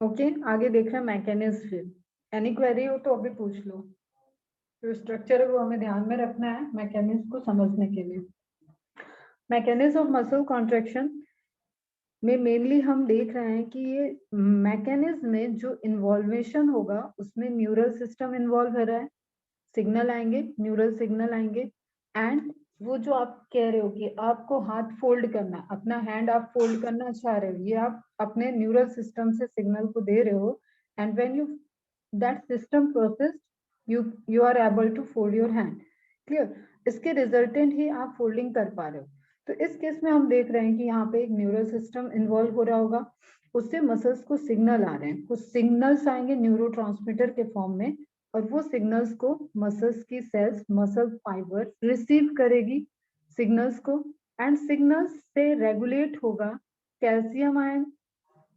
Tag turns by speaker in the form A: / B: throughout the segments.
A: Okay, आगे देख रहे हैं मैकेनिज्म। फिर एनी क्वेरी हो तो अभी पूछ लो। जो स्ट्रक्चर है वो हमें ध्यान में रखना है मैकेनिज्म को समझने के लिए। मैकेनिज्म ऑफ मसल कॉन्ट्रैक्शन में मेनली हम देख रहे हैं कि ये मैकेनिज्म में जो इन्वॉल्वेशन होगा उसमें न्यूरल सिस्टम इन्वॉल्व हो रहा है, सिग्नल आएंगे, न्यूरल सिग्नल आएंगे, एंड वो जो आप कह रहे हो कि आपको हाथ फोल्ड करना, अपना हैंड आप फोल्ड करना चाह रहे हो, ये आप अपने न्यूरल सिस्टम से सिग्नल को दे रहे हो, and when you that system process you are able to fold your hand. Clear? इसके रिजल्टेंट ही आप फोल्डिंग कर पा रहे हो। तो इस केस में हम देख रहे हैं कि यहाँ पे एक न्यूरल सिस्टम इन्वॉल्व हो रहा होगा, उससे मसल्स को सिग्नल आ रहे हैं, कुछ सिग्नल्स आएंगे न्यूरोट्रांसमीटर के फॉर्म में, और वो सिग्नल्स को मसल्स की सेल्स, मसल फाइबर रिसीव करेगी सिग्नल्स को, एंड सिग्नल्स से रेगुलेट होगा कैल्शियम आयन,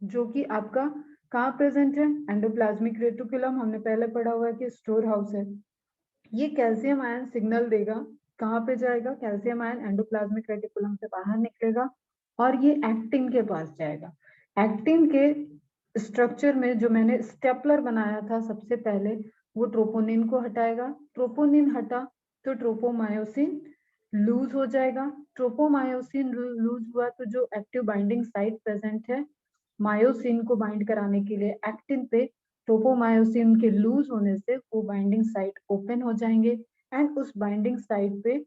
A: जो कि आपका कहाँ प्रेजेंट है? Endoplasmic reticulum. हमने पहले पढ़ा हुआ है कि स्टोर हाउस है। ये कैल्शियम आयन सिग्नल देगा, कहाँ पे जाएगा? कैल्शियम आयन एंडोप्लाज्मिक रेटिकुलम से बाहर निकलेगा और ये एक्टिन के पास जाएगा। एक्टिन के स्ट्रक्चर में जो मैंने स्टेपलर बनाया था सबसे पहले, वो ट्रोपोनिन को हटाएगा। ट्रोपोनिन हटा तो ट्रोपोमायोसिन लूज हो जाएगा। ट्रोपोमायोसिन लूज हुआ तो जो एक्टिव बाइंडिंग साइट प्रेजेंट है मायोसिन को बाइंड कराने के लिए एक्टिन पे, ट्रोपोमायोसिन के लूज होने से वो बाइंडिंग साइट ओपन हो जाएंगे, एंड उस बाइंडिंग साइट पे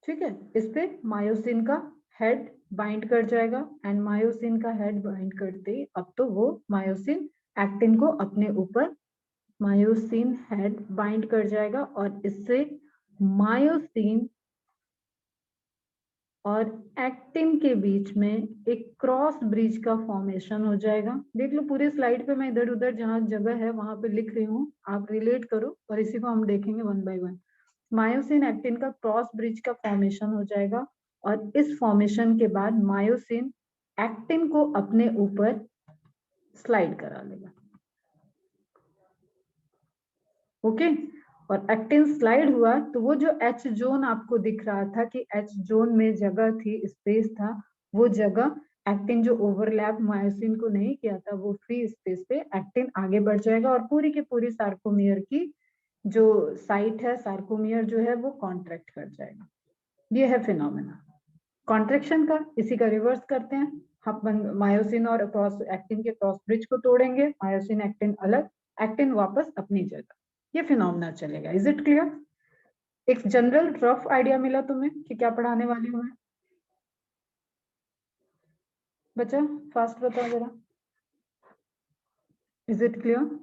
A: ठीक है, इस पे मायोसिन का हेड बाइंड कर जाएगा, एंड मायोसिन का हेड बाइंड करते ही अब तो वो मायोसिन एक्टिन को अपने ऊपर, मायोसिन हेड बाइंड कर जाएगा, और इससे मायोसिन और एक्टिन के बीच में एक क्रॉस ब्रिज का फॉर्मेशन हो जाएगा। देख लो पूरे स्लाइड पे मैं इधर उधर जहां जगह है वहां पे लिख रही हूँ, आप रिलेट करो, और इसी को हम देखेंगे one by one. Myosin actin का क्रॉस ब्रिज का फॉर्मेशन हो जाएगा, और इस फॉर्मेशन के बाद मायोसिन एक्टिन को अपने ऊपर स्लाइड करा लेगा। ओके, और एक्टिन स्लाइड हुआ तो वो जो एच जोन आपको दिख रहा था कि एच जोन में जगह थी, स्पेस था, वो जगह एक्टिन जो ओवरलैप मायोसिन को नहीं किया था, वो फ्री स्पेस पे एक्टिन आगे बढ़ जाएगा और पूरी की पूरी सार्कोमियर की जो साइट है, सार्कोमियर जो है वो कॉन्ट्रैक्ट कर जाएगा। ये है फिनोमेना कॉन्ट्रैक्शन का। इसी का रिवर्स करते हैं हम, मायोसिन और क्रॉस एक्टिन के क्रॉस ब्रिज को तोड़ेंगे, मायोसिन एक्टिन अलग, एक्टिन वापस अपनी जगह, ये फिनोमेना चलेगा। Is it clear? एक जनरल रफ आइडिया मिला तुम्हें कि क्या पढ़ाने वाली हूँ मैं? बच्चा फास्ट बताओ जरा, इज इट क्लियर?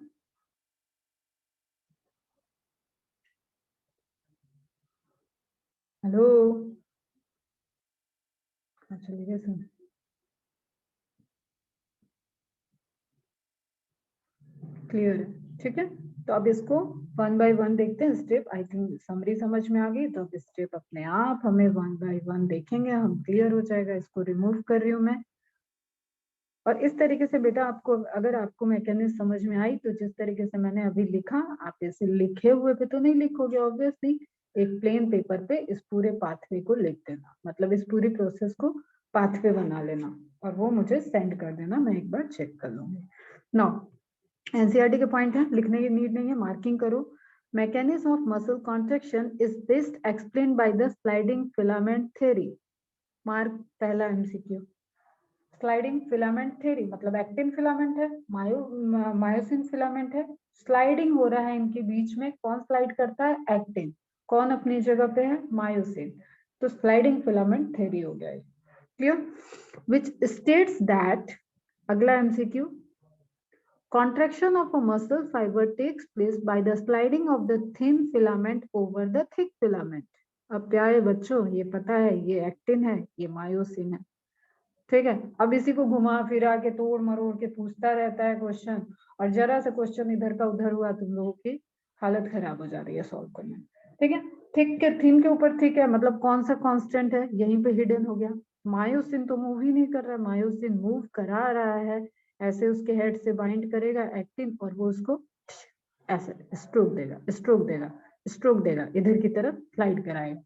A: हेलो, अच्छा लिखे सुन, क्लियर है? ठीक है, तो अब इसको वन बाय वन देखते हैं स्टेप। आई थिंक समरी समझ में आ गई, तो अब स्टेप अपने आप हमें वन बाय वन देखेंगे, हम क्लियर हो जाएगा। इसको रिमूव कर रही हूँ मैं, और इस तरीके से बेटा आपको, अगर आपको मैकेनिज्म समझ में आई तो जिस तरीके से मैंने अभी लिखा, आप ऐसे लिखे हुए पे तो नहीं लिखोगे ऑब्वियसली, एक प्लेन पेपर पे इस पूरे पाथवे को लिख देना, मतलब इस पूरी प्रोसेस को पाथवे बना लेना, और वो मुझे सेंड कर देना, मैं एक बार चेक कर लूंगी। नाउ एनसीईआरटी के पॉइंट है, लिखने की नीड नहीं है, मार्किंग करो। Mechanism of muscle contraction is best explain by the sliding filament theory. Mark पहला एमसीक्यू। स्लाइडिंग फिलामेंट थ्योरी मतलब एक्टिन फिलामेंट है, मायोसिन फिलामेंट है, स्लाइडिंग हो रहा है इनके बीच में, कौन स्लाइड करता है? एक्टिन। कौन अपनी जगह पे है? मायोसिन। तो स्लाइडिंग फिलामेंट थ्योरी हो गया, क्लियर? विच स्टेट्स दैट, अगला MCQ, contraction of a muscle fiber takes place by the sliding of the thin filament over the thick filament। अब प्यारे बच्चों ये पता है, ये एक्टिन है, ये मायोसिन है, ठीक है। अब इसी को घुमा फिरा के तोड़ मरोड़ के पूछता रहता है क्वेश्चन, और जरा सा क्वेश्चन इधर का उधर हुआ तुम लोगों की हालत खराब हो जा रही है सॉल्व करने में, ठीक है। थिक के थिन के ऊपर थिक है, मतलब कौन सा कांस्टेंट है, यहीं पे हिडन हो गया। मायोसिन तो मूव ही नहीं कर रहा, मायोसिन मूव करा रहा है, ऐसे उसके हेड से बाइंड करेगा एक्टिन, और वो उसको ऐसे स्ट्रोक देगा, स्ट्रोक देगा। स्ट्रोक देगा, इधर की तरफ स्लाइड कराएगा।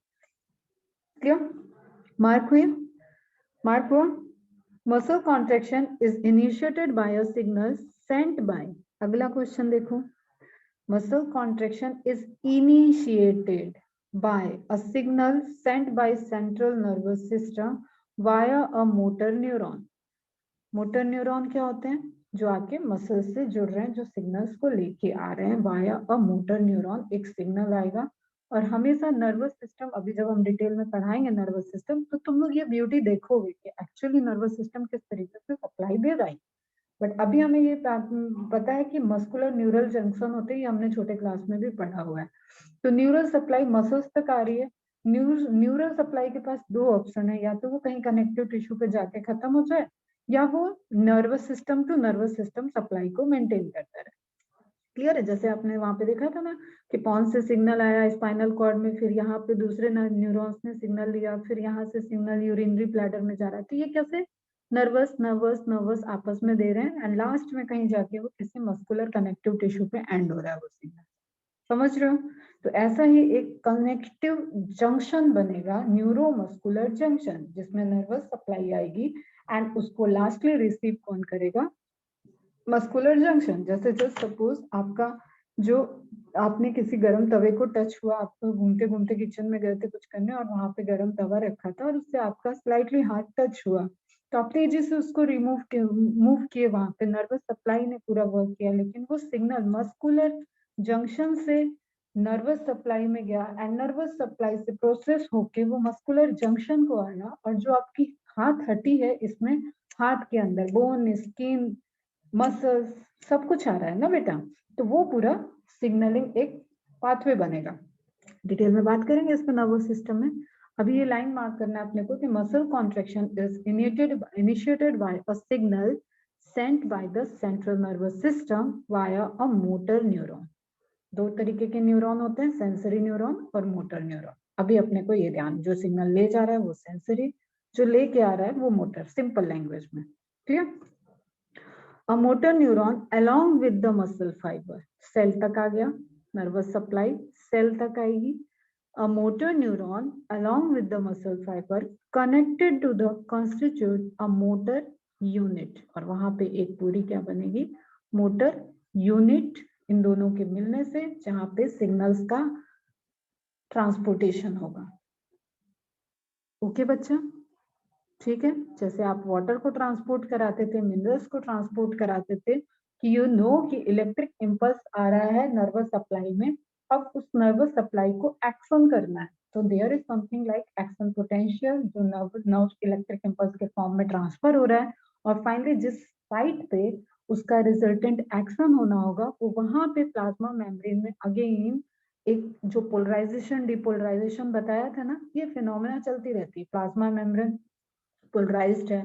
A: क्लियर? मार्क हुए? मार्क हुआ? Muscle contraction is initiated by a signal sent by, अगला क्वेश्चन देखो, muscle contraction is initiated by a signal sent by central nervous system via a motor neuron. Motor neuron क्या होते हैं? जो आपके muscle से जुड़ रहे हैं, जो सिग्नल्स को लेके आ रहे हैं वाया अ मोटर न्यूरॉन। एक सिग्नल आएगा और हमेशा नर्वस सिस्टम, अभी जब हम डिटेल में पढ़ाएंगे नर्वस सिस्टम, तो तुम लोग ये ब्यूटी देखोगे कि एक्चुअली नर्वस सिस्टम किस तरीके से सप्लाई दे रहा है। बट अभी हमें ये पता है कि मस्कुलर न्यूरल जंक्शन होते हैं, ये हमने छोटे क्लास में भी पढ़ा हुआ है। तो न्यूरल सप्लाई मसल्स तक आ रही है। न्यूरल सप्लाई के पास दो ऑप्शन है, या तो वो कहीं कनेक्टिव टिश्यू पे जाके खत्म हो जाए, या वो nervous system to nervous system supply को मेंटेन करता रहे। क्लियर है? जैसे आपने वहां पे देखा था ना कि पॉन्स से सिग्नल आया स्पाइनल कॉर्ड में, फिर यहाँ पे दूसरे न्यूरॉन्स ने सिग्नल लिया, फिर यहाँ से सिग्नल यूरिनरी ब्लैडर में जा रहा है। तो ये कैसे नर्वस नर्वस नर्वस आपस में दे रहे हैं, एंड लास्ट में कहीं जाके वो किसी मस्कुलर कनेक्टिव टिश्यू पे एंड हो रहा है वो सिग्नल। समझ रहे हो? तो ऐसा ही एक कनेक्टिव जंक्शन बनेगा, न्यूरोमस्कुलर जंक्शन, जिसमें नर्वस सप्लाई आएगी एंड उसको लास्टली रिसीव कौन करेगा? Muscular junction. जैसे जस्ट सपोज आपका जो, आपने किसी गर्म तवे को टच हुआ, आप तो घूमते घूमते किचन में गए थे कुछ करने और वहां पे गर्म तवा रखा था और उससे आपका स्लाइटली हाथ टच हुआ, तो आप तेजी से उसको मूव किए, वहां पे नर्वस सप्लाई ने पूरा वर्क किया, लेकिन वो सिग्नल मस्कुलर जंक्शन से नर्वस सप्लाई में गया एंड नर्वस सप्लाई से प्रोसेस होके वो मस्कुलर जंक्शन को आया, और जो आपकी हाथ हड्डी है इसमें हाथ के अंदर बोन, स्किन, मसल्स सब कुछ आ रहा है ना बेटा, तो वो पूरा सिग्नलिंग एक पाथवे बनेगा। डिटेल में बात करेंगे इस पे नर्वस सिस्टम में। अभी ये लाइन मार्क करना है अपने को कि muscle contraction is initiated by a signal sent by the central nervous system via a motor neuron. दो तरीके के न्यूरॉन होते हैं, सेंसरी न्यूरॉन और मोटर न्यूरॉन। अभी अपने को ये ध्यान, जो सिग्नल ले जा रहा है वो सेंसरी, जो लेके आ रहा है वो मोटर, सिंपल लैंग्वेज में। Clear? A motor neuron along with the muscle fiber, cell तक आ गया, नर्वस सप्लाई सेल तक आएगी। A motor neuron along with the muscle fiber connected to the constitute a motor unit, और वहां पे एक पूरी क्या बनेगी? मोटर यूनिट, इन दोनों के मिलने से, जहां पे सिग्नल्स का ट्रांसपोर्टेशन होगा। ओके बच्चा? ठीक है, जैसे आप वाटर को ट्रांसपोर्ट कराते थे, मिनरल्स को ट्रांसपोर्ट कराते थे, कि यू नो कि इलेक्ट्रिक इंपल्स आ रहा है नर्वस सप्लाई में, अब उस नर्वस सप्लाई को एक्शन करना है, तो there is something like action potential, जो नर्व इलेक्ट्रिक इंपल्स के फॉर्म में ट्रांसफर हो रहा है, और फाइनली जिस साइट पे उसका रिजल्टेंट एक्शन होना होगा, वो वहां पे प्लाज्मा मेम्ब्रेन में अगेन एक जो पोलराइजेशन डिपोलराइजेशन बताया था ना, ये फिनोमेना चलती रहती है। प्लाज्मा मेम्ब्रेन पोलराइज्ड है,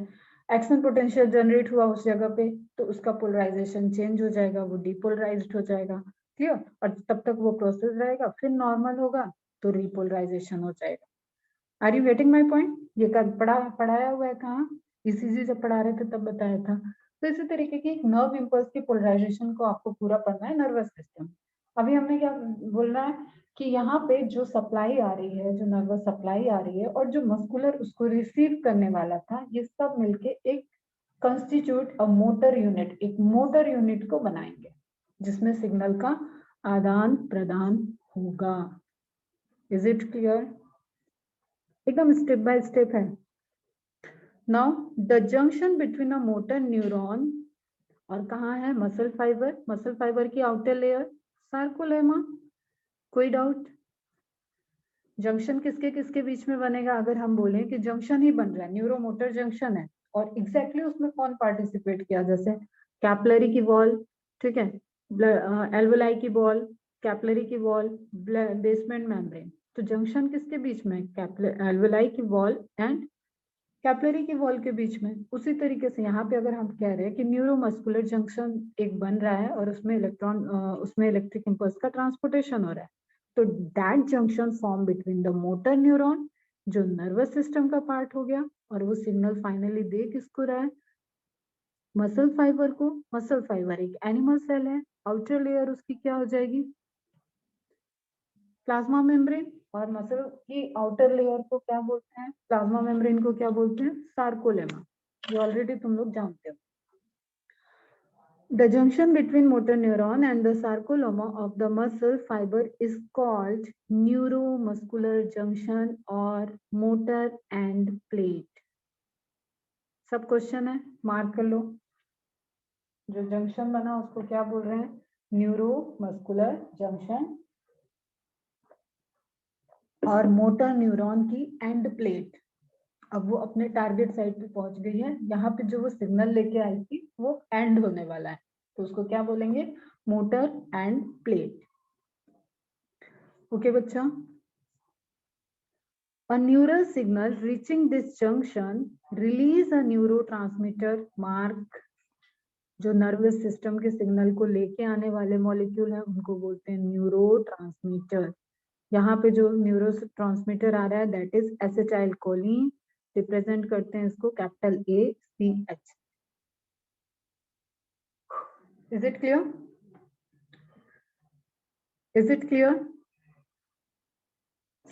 A: एक्शन पोटेंशियल जनरेट हुआ उस जगह पे, तो उसका पोलराइजेशन चेंज हो जाएगा, वो डिपोलराइज्ड हो जाएगा। क्लियर? और तब तक वो प्रोसेस रहेगा, फिर नॉर्मल होगा तो रिपोलराइजेशन हो जाएगा। Are you getting my point? ये कब पढ़ाया हुआ है कहाँ? ईसीजी जब पढ़ा रहे थे तब बताया था। तो इसी तरीके की एक नर्व इंपल्स की पोलराइजेशन को आपको पूरा पढ़ना है नर्वस सिस्टम। अभी हमने क्या बोलना है कि यहाँ पे जो सप्लाई आ रही है, जो नर्वस सप्लाई आ रही है, और जो मस्कुलर उसको रिसीव करने वाला था, ये सब मिलके एक कंस्टिट्यूट अ मोटर यूनिट, एक मोटर यूनिट को बनाएंगे, जिसमें सिग्नल का आदान प्रदान होगा। Is it clear? एकदम स्टेप बाय स्टेप है। Now the junction between a motor neuron और कहाँ है? मसल फाइबर, मसल फाइबर की आउटर लेयर सार्कोलेमा। कोई डाउट? जंक्शन किसके किसके बीच में बनेगा? अगर हम बोलें कि जंक्शन ही बन रहा है, न्यूरोमोटर जंक्शन है, और एग्जैक्टली उसमें कौन पार्टिसिपेट किया? जैसे कैपिलरी की वॉल, ठीक है, एल्वोलाई की वॉल, कैपिलरी की वॉल, बेसमेंट मेम्ब्रेन, तो जंक्शन किसके बीच में? एल्वोलाई की वॉल एंड कैपिलरी की वॉल के बीच में। उसी तरीके से यहाँ पे अगर हम कह रहे हैं कि न्यूरोमस्कुलर जंक्शन एक बन रहा है और उसमें उसमें इलेक्ट्रिक इंपल्स का ट्रांसपोर्टेशन हो रहा है, तो that junction form between the motor neuron, जो नर्वस सिस्टम का पार्ट हो गया, और वो सिग्नल फाइनली दे किसको रहा है? मसल फाइबर को। मसल फाइबर एक एनिमल सेल है, आउटर लेयर उसकी क्या हो जाएगी? प्लाज्मा मेम्ब्रेन और मसल की आउटर लेयर को क्या बोलते हैं, प्लाज्मा मेम्ब्रेन को क्या बोलते हैं, सार्कोलेमा। ये ऑलरेडी तुम लोग जानते हो। The junction between motor neuron and the sarcolemma of the muscle fiber is called neuromuscular junction or motor end plate. सब क्वेश्चन है, मार्क कर लो। जो जंक्शन बना उसको क्या बोल रहे हैं, न्यूरोमस्कुलर जंक्शन, और मोटर न्यूरॉन की एंड प्लेट। अब वो अपने टारगेट साइट पे पहुंच गई है, यहाँ पे जो वो सिग्नल लेके आई थी वो एंड होने वाला है, तो उसको क्या बोलेंगे, मोटर एंड प्लेट। ओके बच्चा। A neural signal reaching this junction release a neurotransmitter mark। जो नर्वस सिस्टम के सिग्नल को लेके आने वाले मॉलिक्यूल है उनको बोलते हैं न्यूरोट्रांसमीटर। यहाँ पे जो न्यूरो ट्रांसमीटर आ रहा है that is acetylcholine, represent करते हैं इसको capital ACH। Is it clear, is it clear?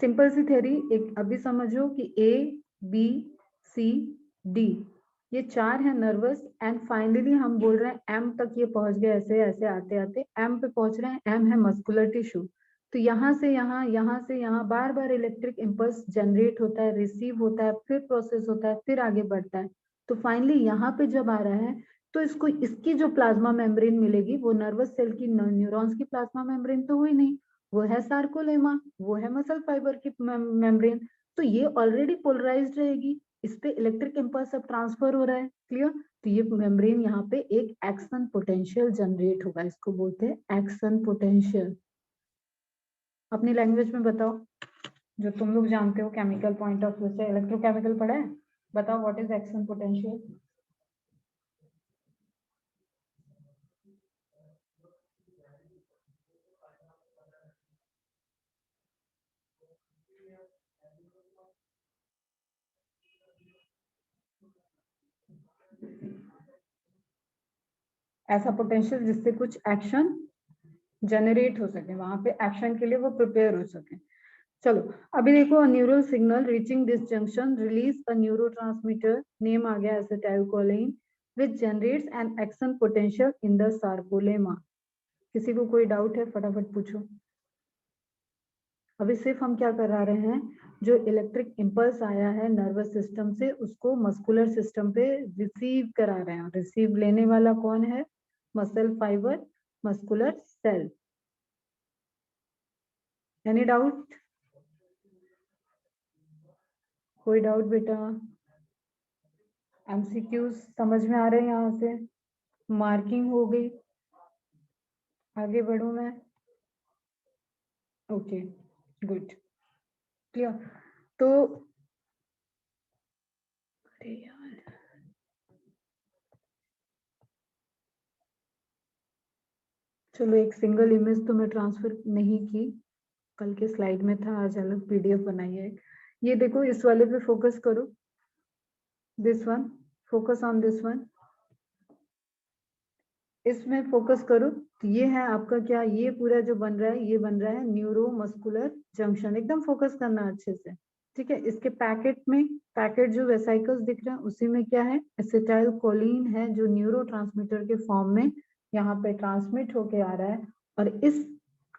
A: Simple सी थ्योरी एक अभी समझो कि ABCD ये चार है नर्वस, एंड फाइनली हम बोल रहे हैं M तक ये पहुंच गए, ऐसे ऐसे आते आते M पे पहुंच रहे हैं। M है मस्कुलर टिश्यू, तो यहाँ से यहाँ से यहाँ बार बार इलेक्ट्रिक इम्पल्स जनरेट होता है, रिसीव होता है, फिर प्रोसेस होता है, फिर आगे बढ़ता है। तो फाइनली यहाँ पे जब आ रहा है तो इसको इसकी जो प्लाज्मा मेम्ब्रेन मिलेगी वो नर्वस सेल की न्यूरॉन्स की प्लाज्मा मेम्ब्रेन तो हुई नहीं, वो है सार्कोलेमा, वो है मसल फाइबर की मेम्ब्रेन। तो ये ऑलरेडी पोलराइज्ड रहेगी, इस पे इलेक्ट्रिक इम्पल्स अब ट्रांसफर हो रहा है, क्लियर? तो ये मेम्ब्रेन यहाँ पे एक एक्शन पोटेंशियल जनरेट होगा, इसको बोलते हैं एक्शन पोटेंशियल। अपनी लैंग्वेज में बताओ, जो तुम लोग जानते हो केमिकल पॉइंट ऑफ व्यू से, इलेक्ट्रोकेमिकल पढ़ा है, बताओ व्हाट इज एक्शन पोटेंशियल। ऐसा पोटेंशियल जिससे कुछ एक्शन जनरेट हो सके, वहां पे एक्शन के लिए वो प्रिपेयर हो सके। चलो अभी देखो, neural signal reaching this junction release a neurotransmitter, name आ गया acetylcholine, which generates an action potential in the sarcolemma. किसी को कोई डाउट है, फटाफट पूछो। अभी सिर्फ हम क्या करा रहे हैं, जो इलेक्ट्रिक इम्पल्स आया है नर्वस सिस्टम से उसको मस्कुलर सिस्टम पे रिसीव करा रहे हैं। रिसीव लेने वाला कौन है, muscle fiber, muscular cell. Any doubt, कोई डाउट बेटा? एमसीक्यूज समझ में आ रहे हैं, यहाँ से मार्किंग हो गई, आगे बढ़ू मैं? Okay good, clear. तो अरे यार, चलो एक सिंगल इमेज तो मैं ट्रांसफर नहीं की, कल के स्लाइड में था, आज अलग PDF बनाई है। ये देखो इस वाले पे फोकस करो, this one, focus on this one, इसमें फोकस करो। तो ये है आपका क्या, ये पूरा जो बन रहा है ये बन रहा है न्यूरोमस्कुलर जंक्शन, एकदम फोकस करना अच्छे से, ठीक है? इसके पैकेट में, पैकेट जो वेसाइकल्स दिख रहे हैं उसी में क्या है, एसिटाइल कोलिन है, जो न्यूरोट्रांसमीटर के फॉर्म में यहाँ पे ट्रांसमिट होके आ रहा है। और इस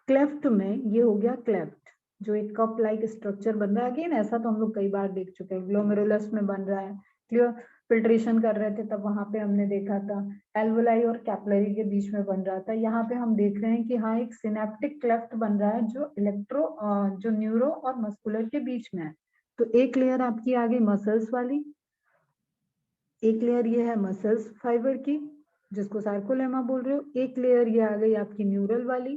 A: क्लेफ्ट में ये हो गया क्लेफ्ट, जो एक कप लाइक स्ट्रक्चर बन रहा है। अगेन ऐसा तो हम लोग कई बार देख चुके हैं, ग्लोमेरुलस में बन रहा है, क्लियर? फिल्ट्रेशन कर रहे थे तब वहां पे हमने देखा था, एल्वोलाई और कैपिलरी के बीच में बन रहा था। यहाँ पे हम देख रहे हैं कि हाँ एक सिनेप्टिक क्लेफ्ट बन रहा है जो जो न्यूरो और मस्कुलर के बीच में है। तो एक लेयर आपकी आ गई मसल्स वाली, एक लेयर ये है मसल्स फाइबर की जिसको सार्कोलेमा बोल रहे हो, एक लेयर ये आ गई आपकी न्यूरल वाली,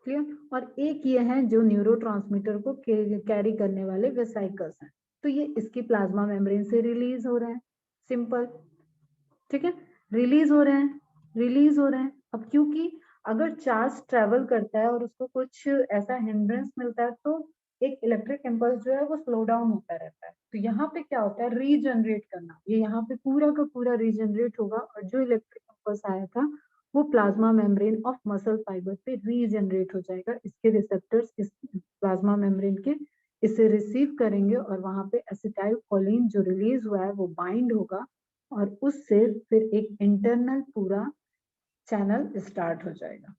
A: क्लियर? और एक ये है जो न्यूरोट्रांसमीटर को कैरी करने वाले वेसाइकल्स हैं। तो ये इसकी प्लाज्मा मेम्ब्रेन से रिलीज हो रहे हैं, सिंपल, ठीक है? रिलीज हो रहे हैं, रिलीज हो रहे हैं। अब क्योंकि अगर चार्ज ट्रेवल करता है और उसको कुछ ऐसा हिंड्रेंस मिलता है तो एक इलेक्ट्रिक इम्पल्स जो है वो स्लो डाउन होता रहता है। तो यहाँ पे क्या होता है, रीजनरेट करना, ये यहाँ पे पूरा का पूरा रीजनरेट होगा और जो इलेक्ट्रिक इम्पल्स आया था वो plasma membrane of muscle fibre पे रीजनरेट हो जाएगा। इसके रिसेप्टर्स इस प्लाज्मा मेम्ब्रेन के इसे रिसीव करेंगे और वहां पे एसिटाइल कोलिन जो रिलीज हुआ है वो बाइंड होगा और उससे फिर एक इंटरनल पूरा चैनल स्टार्ट हो जाएगा।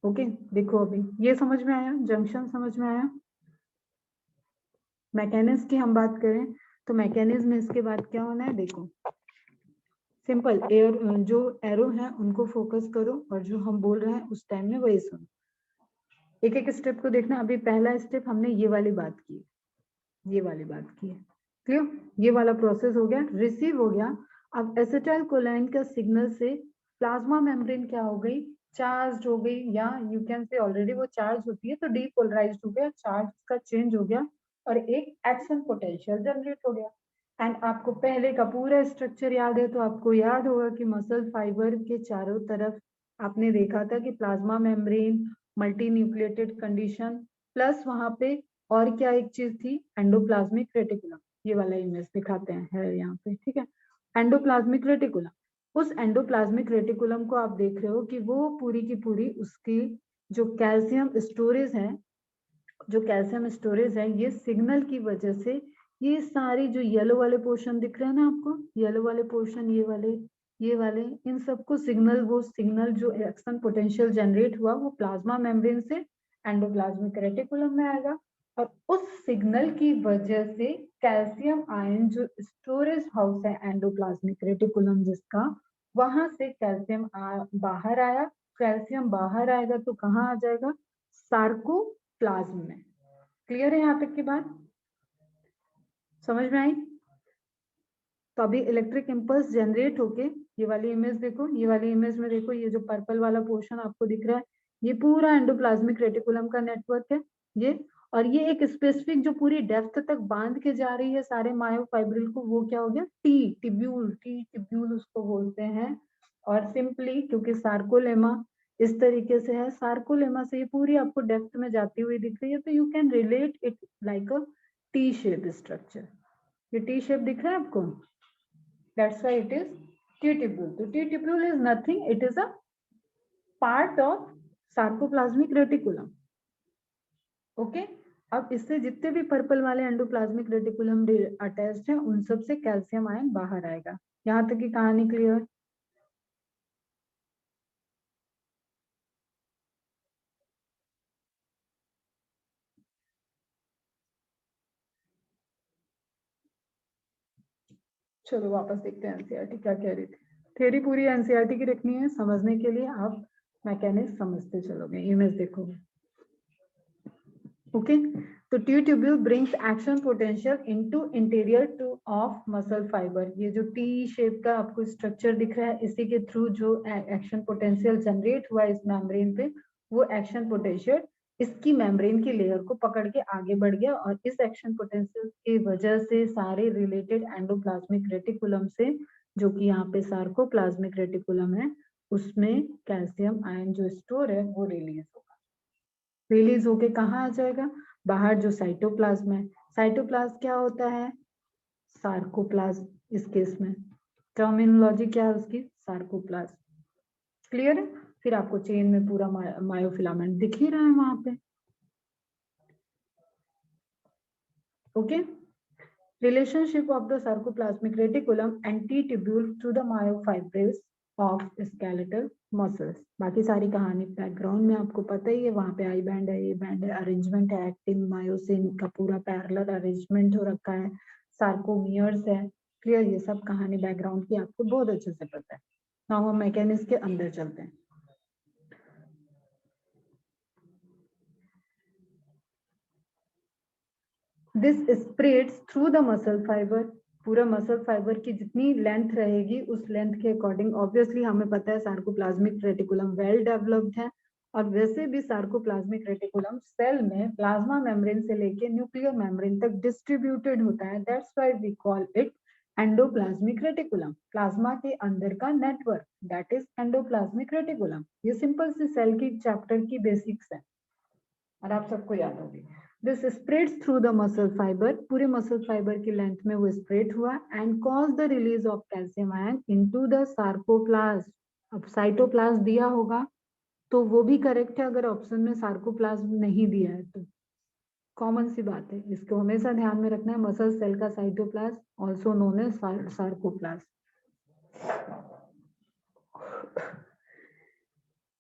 A: ओके, देखो अभी ये समझ में आया, जंक्शन समझ में आया। मैकेनिज्म की हम बात करें तो मैकेनिज्म में इसके बाद क्या होना है, देखो सिंपल एयर जो एरो है उनको फोकस करो और जो हम बोल रहे हैं उस टाइम में वही सुनो। एक एक स्टेप को देखना। अभी पहला स्टेप हमने ये वाली बात की, ये वाली बात की है, क्लियर? ये वाला प्रोसेस हो गया, रिसीव हो गया। अब एसिटाइल कोलाइन का सिग्नल से प्लाज्मा मेम्ब्रेन क्या हो गई, चार्ज हो गई, या यू कैन से ऑलरेडी वो चार्ज होती है तो डीपोलराइज्ड हो गया, चार्ज का चेंज हो गया और एक एक्शन पोटेंशियल जनरेट हो गया। एंड आपको पहले का पूरा स्ट्रक्चर याद है तो आपको याद होगा कि मसल फाइबर के चारों तरफ आपने देखा था कि plasma membrane, multi nucleated condition, plus वहां पे और क्या एक चीज थी, एंडोप्लाज्मिक रेटिकुलम। ये वाला इमेज दिखाते हैं, है यहाँ पे, ठीक है, एंडोप्लाज्मिक रेटिकुलम। उस एंडोप्लाज्मिक रेटिकुलम को आप देख रहे हो कि वो पूरी की पूरी उसकी जो कैल्शियम स्टोरेज है, जो कैल्शियम स्टोरेज है, ये सिग्नल की वजह से ये सारी जो येलो वाले पोर्शन दिख रहे हैं ना आपको, येलो वाले पोर्शन, ये वाले इन सबको सिग्नल, वो सिग्नल जो एक्शन पोटेंशियल जनरेट हुआ वो प्लाज्मा मेम्ब्रेन से एंडोप्लाज्मिक रेटिकुलम में आएगा और उस सिग्नल की वजह से कैल्शियम आयन जो स्टोरेज हाउस है एंडोप्लाज्मिक रेटिकुलम जिसका, वहां से कैल्शियम बाहर आया। कैल्शियम बाहर आएगा तो कहाँ आ जाएगा, सार्कोप्लाज्म में। क्लियर है यहाँ तक की बात, समझ में आई? तो अभी इलेक्ट्रिक इंपल्स जनरेट होके, ये वाली इमेज देखो, ये वाली इमेज में देखो, ये जो पर्पल वाला पोर्शन आपको दिख रहा है ये पूरा एंडोप्लाज्मिक रेटिकुलम का नेटवर्क है ये, और ये एक स्पेसिफिक जो पूरी डेप्थ तक बांध के जा रही है सारे मायोफाइब्रिल को, वो क्या हो गया, टी टिब्यूल उसको बोलते हैं। और सिंपली क्योंकि सार्कोलेमा इस तरीके से है, सार्कोलेमा से ये पूरी आपको डेप्थ में जाती हुई दिख रही है, तो you can relate it like a T shape structure. ये टी शेप दिख रहा है आपको, that's why it is T-tubule. So T-tubule is nothing, it is a part of sarcoplasmic reticulum. Okay? अब इससे जितने भी पर्पल वाले एंडोप्लाज्मिक रेटिकुलम अटैच्ड हैं उन सब से कैल्शियम आयन बाहर आएगा। यहाँ तक की कहानी क्लियर? चलो वापस देखते हैं एनसीईआरटी क्या कह रही थी। थ्योरी पूरी एनसीईआरटी की रखनी है, समझने के लिए आप मैकेनिज्म समझते चलोगे, इमेज देखोगे। ओके, तो T-tubule brings action potential into interior to of muscle fiber। ये जो टी शेप का आपको स्ट्रक्चर दिख रहा है इसी के थ्रू जो एक्शन पोटेंशियल जनरेट हुआ इस मेम्ब्रेन पे, वो एक्शन पोटेंशियल इसकी मेम्ब्रेन की लेयर को पकड़ के आगे बढ़ गया और इस एक्शन पोटेंशियल की वजह से सारे रिलेटेड एंडोप्लाज्मिक रेटिकुलम से, जो कि यहाँ पे सार्कोप्लाज्मिक रेटिकुलम है, उसमें कैल्शियम आयन जो स्टोर है वो रिलीज होगा। रिलीज होके कहाँ आ जाएगा, बाहर जो साइटोप्लाज्म है। साइटोप्लाज्म क्या होता है, सार्कोप्लाज्म इस केस में, टर्मिनोलॉजी क्या है उसकी, सार्कोप्लाज्म। क्लियर है? फिर आपको चेन में पूरा मायोफिलामेंट दिख ही रहा है वहां पे। Okay, relationship of the sarcoplasmic reticulum and T-tubule to the myofibrils of skeletal muscles। बाकी सारी कहानी बैकग्राउंड में आपको पता ही है, वहां पे आई बैंड है, ये बैंड है, अरेंजमेंट है, एक्टिन मायोसिन का पूरा पैरेलल अरेंजमेंट हो रखा है, सार्कोमियर्स है। क्लियर? ये सब कहानी बैकग्राउंड की आपको बहुत अच्छे से पता है। नाउ हम मैकेनिज्म के अंदर चलते हैं। This spreads through the muscle fibre. पूरा मसल फाइबर की जितनी लेंथ रहेगी उस लेंथ के अकॉर्डिंग, ऑब्वियसली हमें पता है सार्कोप्लाज्मिक रेटिकुलम वेल डेवलप्ड है, और वैसे भी सार्कोप्लाज्मिक रेटिकुलम सेल में प्लाज्मा मेम्ब्रेन से लेके न्यूक्लियर मेम्ब्रेन तक डिस्ट्रीब्यूटेड होता है। That's why we call it endoplasmic reticulum. Plasma के अंदर का network, that is endoplasmic reticulum. ये सिंपल सी सेल की चैप्टर की बेसिक्स है और आप सबको याद होगी। This spreads through the muscle fiber, पूरे मसल फाइबर की लेंथ में वो स्प्रेड हुआ and cause the release of calcium ion into the sarcoplasm. अब साइटोप्लाज्म दिया होगा तो वो भी करेक्ट है अगर ऑप्शन में सार्कोप्लाज्म नहीं दिया है तो। कॉमन सी बात है, इसको हमेशा ध्यान में रखना है। मसल सेल का cytoplasm also known as sarcoplasm.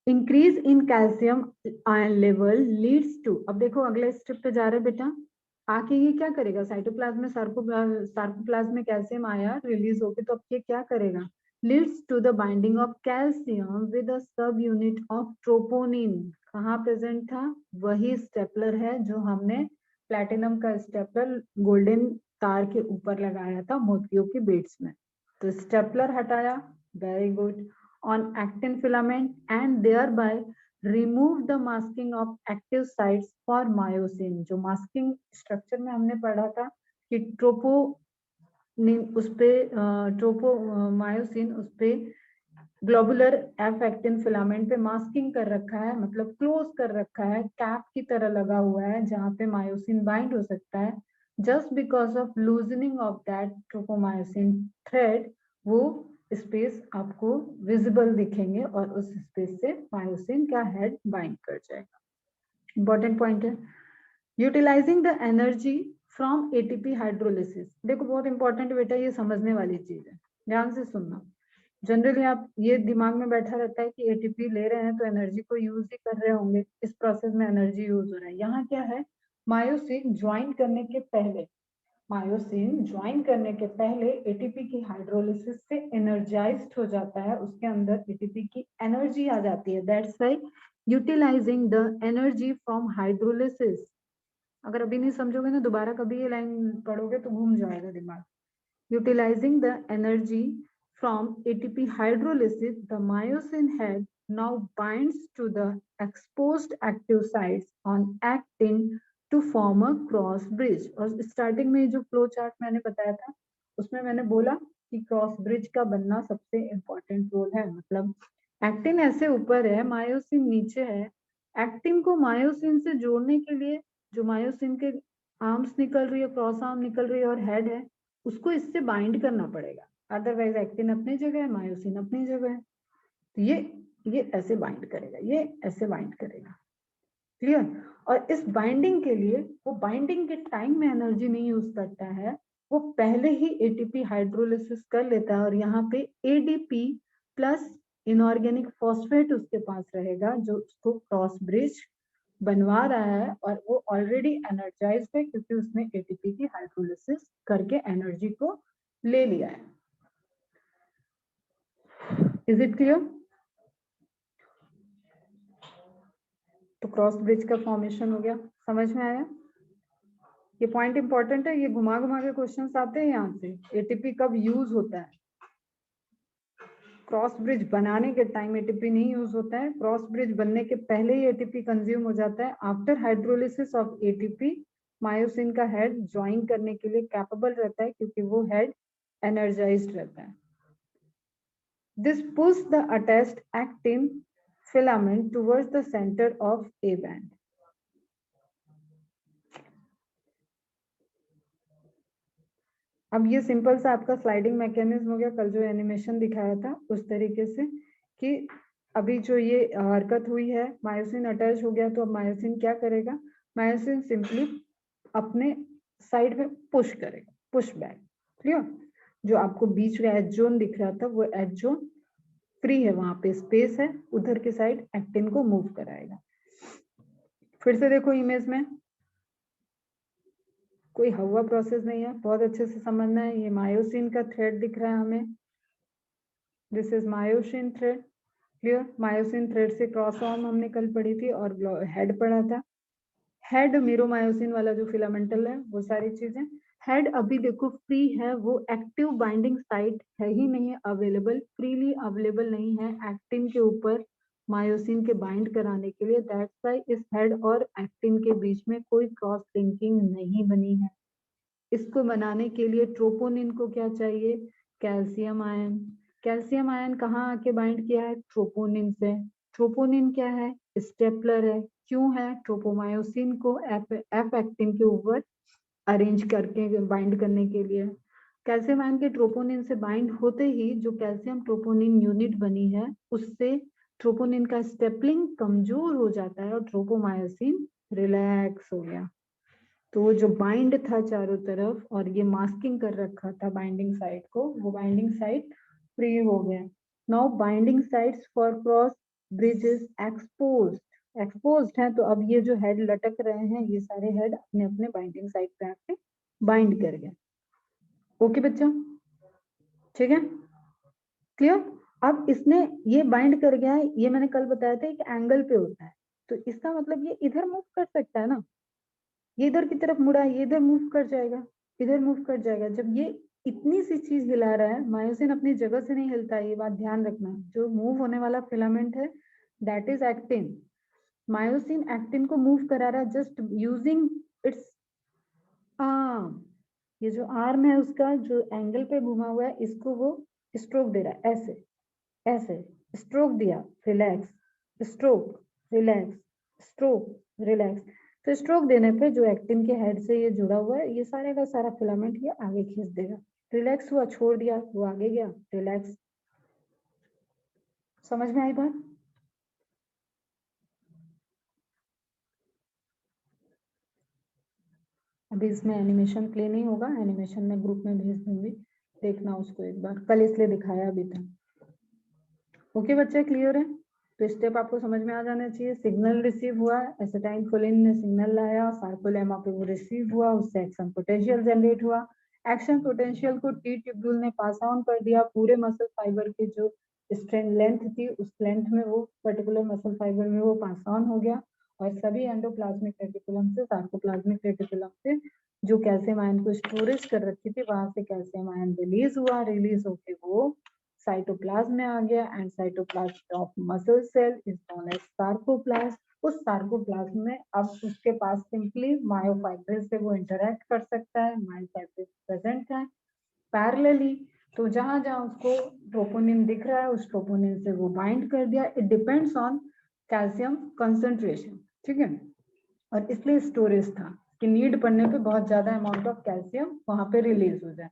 A: Increase in calcium ion level leads to, अब देखो अगले स्टेप पे जा रहे बेटा, आके ये क्या करेगा, साइटोप्लाज्म में सार्कोप्लाज्म में कैल्शियम आया रिलीज होके, तो अब ये क्या करेगा, leads to the binding of calcium with a subunit of troponin. कहाँ प्रेजेंट था, वही स्टेपलर है जो हमने प्लैटिनम का स्टेपलर गोल्डन तार के ऊपर लगाया था मोतियों के बीड्स में। तो स्टेपलर हटाया, very good, on actin filament and thereby remove the masking of active sites for myosin। जो masking structure में हमने पढ़ा था कि उस पे मायोसिन उस पे ग्लोबुलर एफ एक्टिन फिलामेंट पे मास्किंग कर रखा है, मतलब क्लोज कर रखा है, कैप की तरह लगा हुआ है जहां पे मायोसिन बाइंड हो सकता है। Just because of loosening of that tropomyosin thread, वो स्पेस आपको विजिबल दिखेंगे और उस स्पेस से मायोसिन का हेड बाइंड कर जाएगा। इंपॉर्टेंट पॉइंट है। Utilizing the energy from ATP hydrolysis, देखो बहुत इंपॉर्टेंट बेटा, ये समझने वाली चीज है, ध्यान से सुनना। जनरली आप ये दिमाग में बैठा रहता है कि एटीपी ले रहे हैं तो एनर्जी को यूज ही कर रहे होंगे, इस प्रोसेस में एनर्जी यूज हो रहा है। यहाँ क्या है, मायोसिन ज्वाइन करने के पहले, मायोसिन ज्वाइन करने के पहले एटीपी की हाइड्रोलिसिस से एनर्जाइज्ड हो जाता है, उसके अंदर एटीपी की एनर्जी आ जाती है। That's why utilizing the energy from hydrolysis. अगर अभी नहीं समझोगे ना, दोबारा कभी ये लाइन पढ़ोगे तो घूम जाएगा दिमाग। Utilizing the energy from ATP hydrolysis, the myosin head now binds to the exposed active sites on actin to form a cross bridge। और स्टार्टिंग में जो फ्लो चार्ट मैंने बताया था उसमें मैंने बोला कि क्रॉस ब्रिज का बनना सबसे इंपॉर्टेंट रोल है। मतलब एक्टिन ऐसे ऊपर है, मायोसिन नीचे है, एक्टिन को मायोसिन से जोड़ने के लिए जो मायोसिन के आर्म्स निकल रही है, क्रॉस आर्म निकल रही है और हेड है, उसको इससे बाइंड करना पड़ेगा। अदरवाइज एक्टिन अपनी जगह है, मायोसिन अपनी जगह है, तो ये ऐसे बाइंड करेगा, ये ऐसे बाइंड करेगा। क्लियर। और इस बाइंडिंग के लिए वो बाइंडिंग के टाइम में एनर्जी नहीं यूज करता है, वो पहले ही एटीपी हाइड्रोलिसिस कर लेता है और यहाँ पे एडीपी प्लस इनऑर्गेनिक फॉस्फेट उसके पास रहेगा जो उसको क्रॉस ब्रिज बनवा रहा है, और वो ऑलरेडी एनर्जाइज्ड है क्योंकि उसने एटीपी की हाइड्रोलिसिस करके एनर्जी को ले लिया है। Is it clear. तो क्रॉस ब्रिज का फॉर्मेशन हो गया, समझ में आया। ये पॉइंट इंपॉर्टेंट है, ये घुमा घुमा के क्वेश्चंस आते हैं यहाँ से। एटीपी कब यूज होता है, क्रॉस ब्रिज बनाने के टाइम एटीपी नहीं यूज होता है, क्रॉस ब्रिज बनने के पहले ही एटीपी कंज्यूम हो जाता है। After hydrolysis of ATP, myosin का हेड ज्वाइन करने के लिए कैपेबल रहता है क्योंकि वो हेड एनर्जाइज्ड रहता है। This push the attached actin filament towards the centre of A band. अब ये सिंपल सा आपका स्लाइडिंग मैकेनिज्म हो गया, कल जो एनिमेशन दिखाया था उस तरीके से, कि अभी जो ये हरकत हुई है, मायोसिन अटैच हो गया, तो अब मायोसिन क्या करेगा, मायोसिन सिंपली अपने साइड में पुश करेगा, पुश बैक। क्लियर। जो आपको बीच में एज जोन दिख रहा था वो एज जोन फ्री है, वहां पे स्पेस है, उधर के साइड एक्टिन को मूव कराएगा। फिर से देखो इमेज में, कोई हवा प्रोसेस नहीं है, बहुत अच्छे से समझना है। ये मायोसिन का थ्रेड दिख रहा है हमें, this is myosin thread. Clear. Myosin thread से क्रॉस आर्म हमने कल पढ़ी थी और हेड पढ़ा था। हेड मीरोमायोसिन वाला जो फिलामेंटल है, वो सारी चीजें। हेड अभी देखो फ्री है, वो एक्टिव बाइंडिंग साइट है ही नहीं अवेलेबल, फ्रीली अवेलेबल नहीं है एक्टिन के ऊपर मायोसिन के बाइंड कराने के लिए। दैट्स व्हाई इस हेड और एक्टिन के बीच में कोई क्रॉस लिंकिंग नहीं बनी है। इसको बनाने के लिए ट्रोपोनिन को क्या चाहिए, कैल्शियम आयन। कैल्शियम आयन कहाँ आके बाइंड किया है, ट्रोपोनिन से। ट्रोपोनिन क्या है, स्टेपलर है। क्यों है, ट्रोपोमायोसिन को एफ एक्टिन के ऊपर अरेंज करके बाइंड करने के लिए। कैल्शियम आयन के ट्रोपोनिन से बाइंड होते ही जो कैल्शियम ट्रोपोनिन यूनिट बनी है उससे ट्रोपोनिन का स्टेपलिंग कमजोर हो जाता है और ट्रोपोमायोसिन रिलैक्स हो गया। तो वो जो बाइंड था चारों तरफ और ये मास्किंग कर रखा था बाइंडिंग साइट को, वो बाइंडिंग साइट फ्री हो गया। Now binding sites for cross bridges exposed है, तो अब ये जो हेड लटक रहे हैं ये सारे हेड अपने अपने बाइंडिंग साइट पे आके बाइंड कर गए। ओके बच्चों, ठीक है, क्लियर। अब इसने ये बाइंड कर गया है, ये मैंने कल बताया था एक एंगल पे होता है, तो इसका मतलब ये इधर मूव कर सकता है ना, ये इधर की तरफ मुड़ा है, ये इधर मूव कर जाएगा, इधर मूव कर जाएगा। जब ये इतनी सी चीज हिला रहा है, मायोसिन अपनी जगह से नहीं हिलता है, ये बात ध्यान रखना। जो मूव होने वाला फिलामेंट है that is actin. Myosin actin को मूव करा रहा है जस्ट यूजिंग इट्स आर्म। ये जो आर्म है उसका जो एंगल पे घुमा हुआ है, इसको वो स्ट्रोक दे रहा है, ऐसे ऐसे स्ट्रोक दिया, relax, stroke, relax, stroke, relax. तो स्ट्रोक देने पे जो एक्टिन के हेड से ये जुड़ा हुआ है, ये सारे का सारा फिलामेंट ये आगे खींच देगा। रिलैक्स हुआ, छोड़ दिया, वो आगे गया, रिलैक्स। समझ में आई बात? अभी इसमें एनिमेशन प्ले नहीं होगा, एनिमेशन में ग्रुप में भेज दूंगी, देखना उसको एक बार, कल इसलिए दिखाया अभी तक। ओके बच्चे, क्लियर है? तो स्टेप आपको समझ में आ जाना चाहिए। सिग्नल रिसीव हुआ, एसिटाइलकोलिन ने सिग्नल लाया, सार्कोलेमा पे वो रिसीव हुआ, उससे एक्शन पोटेंशियल जनरेट हुआ। एक्शन पोटेंशियल को टी ट्यूब्यूल ने पास ऑन कर दिया, पूरे मसल फाइबर की जो स्ट्रेंथ लेंथ थी उस लेंथ में वो पर्टिकुलर मसल फाइबर में वो पास ऑन हो गया, और सभी एंडोप्लाज्मिक रेटिकुलम से सार्कोप्लाज्मिक रेटिकुलम से जो कैल्शियम आयन को स्टोरेज कर रखी थी वहां से कैल्शियम आयन रिलीज हुआ, रिलीज होके वो साइटोप्लाज्म में आ गया, and cytoplasm of muscle cell is known as sarcoplasm. उस सार्कोप्लाज्म में अब उसके पास सिंपली मायोफाइब्रिल से वो इंटरेक्ट कर सकता है, मायोफाइब्रिल प्रेजेंट है पैरेलली। तो जहां जहां उसको ट्रोपोनिन दिख रहा है उस ट्रोपोनिन से वो बाइंड कर दिया। It depends on calcium concentration, ठीक है, और इसलिए स्टोरेज था कि नीड पड़ने पे बहुत ज्यादा अमाउंट ऑफ कैल्शियम वहां पे रिलीज हो जाए,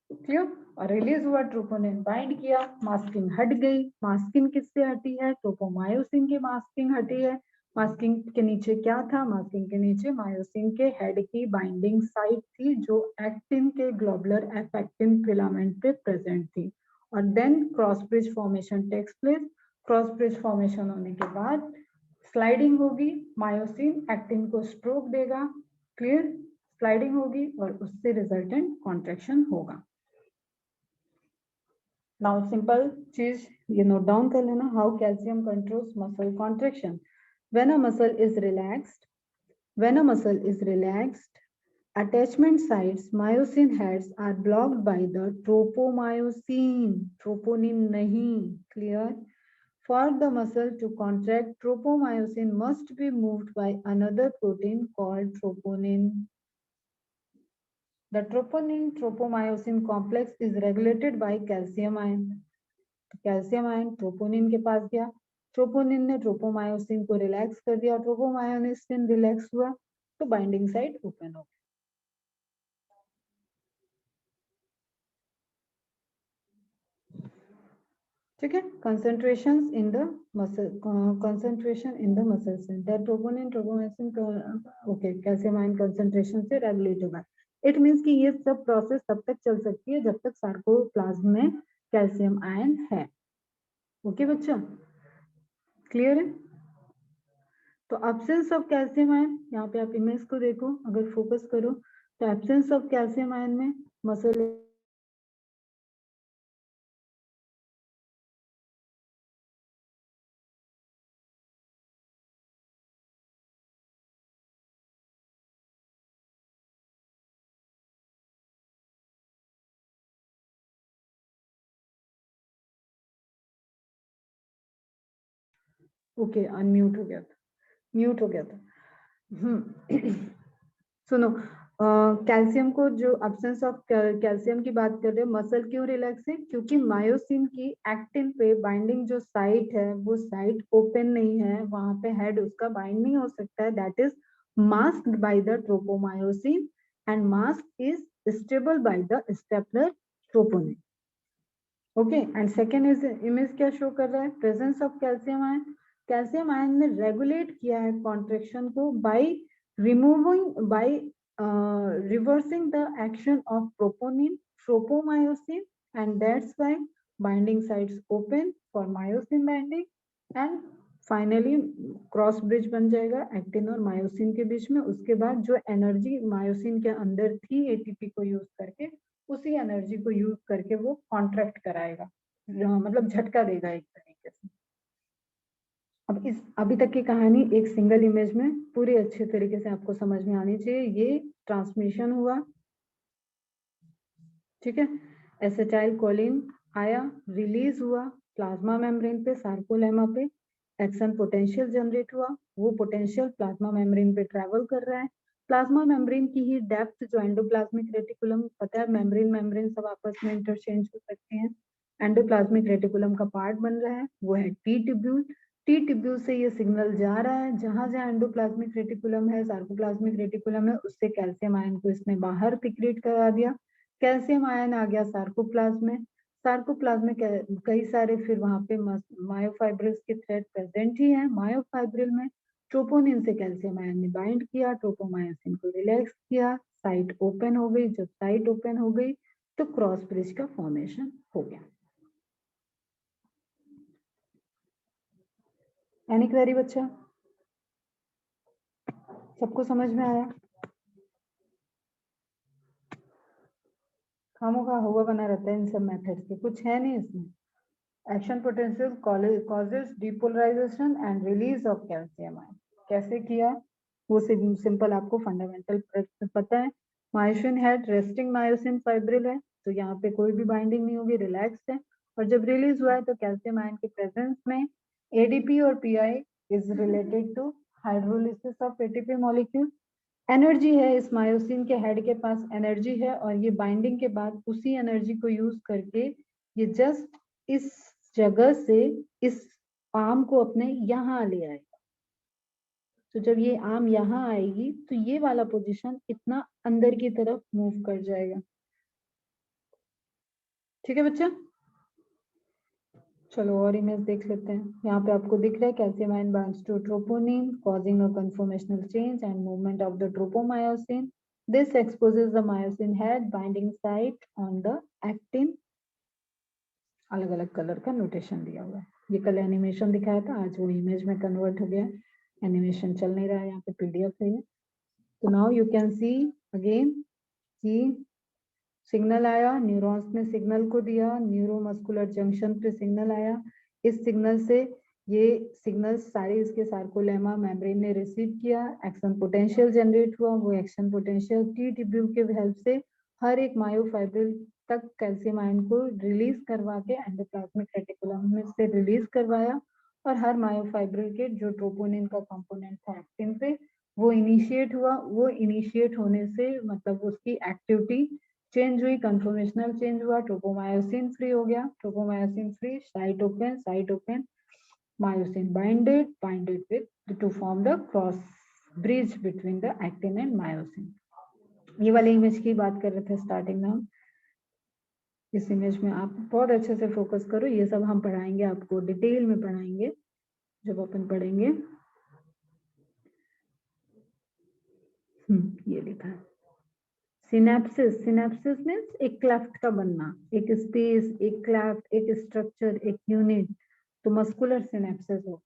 A: क्लियर। और रिलीज हुआ, ट्रोपोनिन बाइंड किया, मास्किंग हट गई। मास्किंग किससे हटी है? ट्रोपोमायोसिन की मास्किंग हटी है। मास्किंग के नीचे क्या था? मास्किंग के नीचे मायोसिन के हेड की बाइंडिंग साइट थी जो एक्टिन के ग्लोबुलर एफेक्टिन फिलामेंट पे प्रेजेंट थी। और then cross bridge formation takes place. Cross bridge formation होने के बाद स्लाइडिंग होगी, मायोसिन एक्टिन को स्ट्रोक देगा, क्लियर, स्लाइडिंग होगी और उससे रिजल्टेंट कॉन्ट्रैक्शन होगा। Now simple चीज ये नोट डाउन कर लेना, how calcium controls muscle contraction. When a muscle is relaxed, when a muscle is relaxed, attachment sites, myosin heads are blocked by the tropomyosin, troponin नहीं, clear? For the muscle to contract, tropomyosin must be moved by another protein called troponin. The troponin tropomyosin complex is regulated by calcium ion. Calcium ion troponin के पास गया, troponin ने tropomyosin को relax कर दिया, tropomyosin relax हुआ तो binding site open हो गई। ठीक है, concentration in the muscle, concentration in the muscle centre, troponin tropomyosin, okay, calcium ion concentration से रेगुलेट होगा। इट मींस कि ये सब प्रोसेस तब तक चल सकती है जब तक सार्कोप्लाज्म में कैल्शियम आयन है। ओके बच्चा, क्लियर है? तो एब्सेंस ऑफ कैल्शियम आयन, यहाँ पे आप इमेज को देखो, अगर फोकस करो तो एब्सेंस ऑफ कैल्शियम आयन में मसल ओके अनम्यूट हो गया था, म्यूट हो गया था। सुनो, कैल्शियम को जो एब्सेंस ऑफ कैल्शियम की बात कर रहे हैं, मसल क्यों रिलैक्स है? क्योंकि मायोसिन की एक्टिन पे बाइंडिंग जो साइट है वो साइट ओपन नहीं है, वहां पे हेड उसका बाइंड नहीं हो सकता है, that is masked by the tropomyosin and mask is stable by the stapler troponin. Okay, and second is image क्या शो कर रहा है, presence of calcium ion. Calcium ion ने रेगुलेट किया है कॉन्ट्रेक्शन को by reversing the action of troponin, tropomyosin, and that's why binding sites open for myosin binding, and finally cross bridge बन जाएगा एक्टिन और मायोसिन के बीच में. उसके बाद जो एनर्जी मायोसिन के अंदर थी एटीपी को यूज करके, उसी एनर्जी को यूज करके वो कॉन्ट्रैक्ट कराएगा, मतलब झटका देगा एक तरीके से. अब इस अभी तक की कहानी एक सिंगल इमेज में पूरी अच्छे तरीके से आपको समझ में आनी चाहिए. ये ट्रांसमिशन हुआ, ठीक है, एसिटाइल कोलिन आया, रिलीज हुआ प्लाज्मा मेम्ब्रेन पे, सार्कोलेमा पे, एक्शन पोटेंशियल जनरेट हुआ, वो पोटेंशियल प्लाज्मा मेम्ब्रेन पे ट्रैवल कर रहा है. प्लाज्मा मेम्ब्रेन की ही डेप्थ जो एंडोप्लाज्मिक रेटिकुलम, पता है मेम्ब्रेन मेम्ब्रेन सब आपस में इंटरचेंज हो सकते हैं, एंडोप्लाज्मिक रेटिकुलम का पार्ट बन रहा है वो है टी ट्यूब्यूल. टी ट्यूब्यूल से ये सिग्नल जा रहा है, जहां जहां एंडोप्लाज्मिक रेटिकुलम है, सार्कोप्लाज्मिक रेटिकुलम है, उससे कैल्शियम आयन को इसने बाहर सिक्रेट करा दिया. कैल्शियम आयन आ गया सार्कोप्लाज्म में. सार्कोप्लाज्म में कई सारे फिर वहां पे मायोफाइब्रिल्स के थ्रेड प्रेजेंट ही है. मायोफाइब्रिल में ट्रोपोनिन से कैल्शियम आयन ने बाइंड किया, ट्रोपोमायोसिन को रिलैक्स किया, साइट ओपन हो गई. जब साइट ओपन हो गई तो क्रॉस ब्रिज का फॉर्मेशन हो गया. एनी क्वेरी बच्चा, सबको समझ में आया? खामोखा हुआ बना रहता है इन सब मेथड्स के, कुछ है नहीं इसमें. Action potential causes depolarization and release of calcium ion. कैसे किया वो सिंपल आपको फंडामेंटल पता है. Myosin head resting myosin fibril है, तो यहाँ पे कोई भी बाइंडिंग नहीं होगी, रिलैक्स है. और जब रिलीज हुआ है तो कैल्शियम आयन के प्रेजेंस में एडीपी और Pi is related to hydrolysis of ATP molecule. Energy है इस मायोसिन के हेड के पास, एनर्जी है, और ये बाइंडिंग के बाद उसी एनर्जी को यूज करके ये जस्ट इस जगह से इस आर्म को अपने यहाँ ले आएगा. तो जब ये आर्म यहाँ आएगी तो ये वाला पोजीशन इतना अंदर की तरफ मूव कर जाएगा. ठीक है बच्चा, चलो और इमेज देख लेते हैं. यहाँ पे आपको दिख रहा है calcium ion binds to troponin causing a conformational change and movement of the tropomyosin. This exposes the myosin head binding site on the actin. अलग अलग कलर का नोटेशन दिया हुआ है. ये कल एनिमेशन दिखाया था, आज वो इमेज में कन्वर्ट हो गया. एनिमेशन चल नहीं रहा है, यहाँ पे पीडीएफ है ये. तो now you can see again कि सिग्नल आया, न्यूरॉन्स ने सिग्नल को दिया, न्यूरोमस्कुलर जंक्शन पे सिग्नल आया. इस सिग्नल से ये सिग्नल सारे इसके सार्कोलेमा मेम्ब्रेन ने रिसीव किया. एक्शन पोटेंशियल जनरेट हुआ, वो एक्शन पोटेंशियल टी ट्यूब्यूल के हेल्प से हर एक मायोफाइब्रिल तक कैल्शियम आयन को रिलीज करवा के एंडोप्लाज्मिक रेटिकुलम में से रिलीज करवाया. और हर मायोफाइब्रिल के जो ट्रोपोनिन का कंपोनेंट था एक्टिन पे, वो इनिशिएट हुआ. वो इनिशिएट होने से मतलब उसकी एक्टिविटी चेंज हुई, कंफर्मेशनल चेंज हुआ, ट्रोपोमायोसिन फ्री हो गया. Tropomyosin free, site open, myosin binded with to form the cross bridge between the actin and myosin. ये वाले इमेज की बात कर रहे थे स्टार्टिंग में. इस इमेज में आप बहुत अच्छे से फोकस करो, ये सब हम पढ़ाएंगे आपको, डिटेल में पढ़ाएंगे जब अपन पढ़ेंगे. ये लिखा है सिनेप्सिस. सिनेप्सिस मीन्स एक क्लेफ्ट का बनना, एक स्पेस, एक क्लेफ्ट, एक स्ट्रक्चर, एक यूनिट. तो मस्कुलर सिनेप्सिस हो.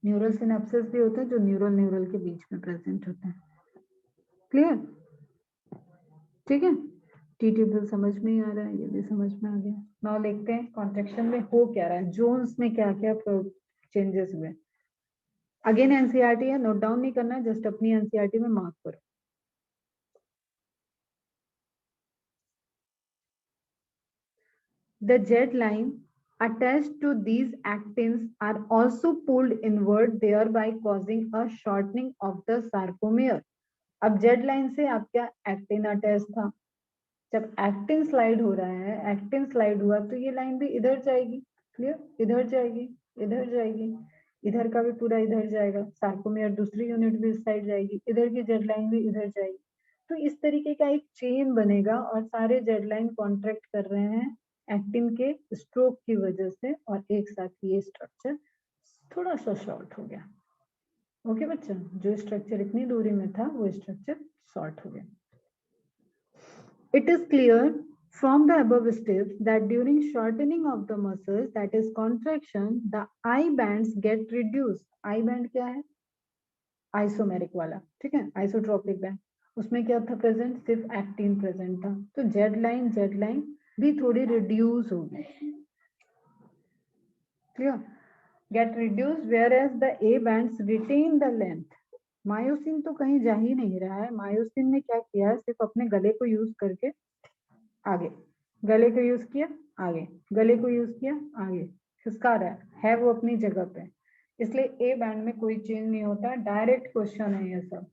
A: न्यूरल सिनेप्सिस भी होते हैं जो न्यूरल के बीच में प्रेजेंट होते हैं. क्लियर? ठीक है, टी ट्यूब्यूल समझ में ही आ रहा है, ये भी समझ में आ गया. नाउ देखते हैं कॉन्ट्रैक्शन में हो क्या रहा है, जोन्स में क्या क्या चेंजेस हुए. अगेन एनसीईआरटी है, नोट डाउन नहीं करना है, जस्ट अपनी एनसीईआरटी में मार्क करो. The jet line attached to these actins are also pulled inward, thereby causing a shortening of the sarcomere. अब जेड लाइन से आपका एक्टिन अटैच था. जब एक्टिन स्लाइड हो रहा है, एक्टिन स्लाइड हुआ तो ये लाइन भी इधर जाएगी. क्लियर? इधर जाएगी, इधर जाएगी, इधर का भी पूरा इधर जाएगा. सार्कोमेयर दूसरी यूनिट भी इस साइड जाएगी, इधर की जेड लाइन भी इधर जाएगी. तो इस तरीके का एक चेन बनेगा और सारे जेड लाइन कॉन्ट्रैक्ट कर रहे हैं एक्टिन के स्ट्रोक की वजह से, और एक साथ ये स्ट्रक्चर थोड़ा सा शॉर्ट हो गया। ओके बच्चों, जो स्ट्रक्चर इतनी दूरी में था वो स्ट्रक्चर शॉर्ट हो गया। It is clear from the above steps that during shortening of the muscles, that is contraction, the I bands get reduced. I band क्या है? आइसोमेरिक वाला, ठीक है, आइसोट्रोपिक बैंड, उसमें क्या था प्रेजेंट? सिर्फ एक्टिन प्रेजेंट था, तो जेड लाइन भी थोड़ी रिड्यूस होगी। Clear? Get reduce whereas the A bands retain the length. Myosin तो कहीं जा ही नहीं रहा है, मायोसिन ने क्या किया है, सिर्फ अपने गले को यूज करके आगे, गले को यूज किया आगे, गले को यूज किया आगे, खिसका रहा है वो अपनी जगह पे, इसलिए ए बैंड में कोई चेंज नहीं होता। डायरेक्ट क्वेश्चन है ये सब,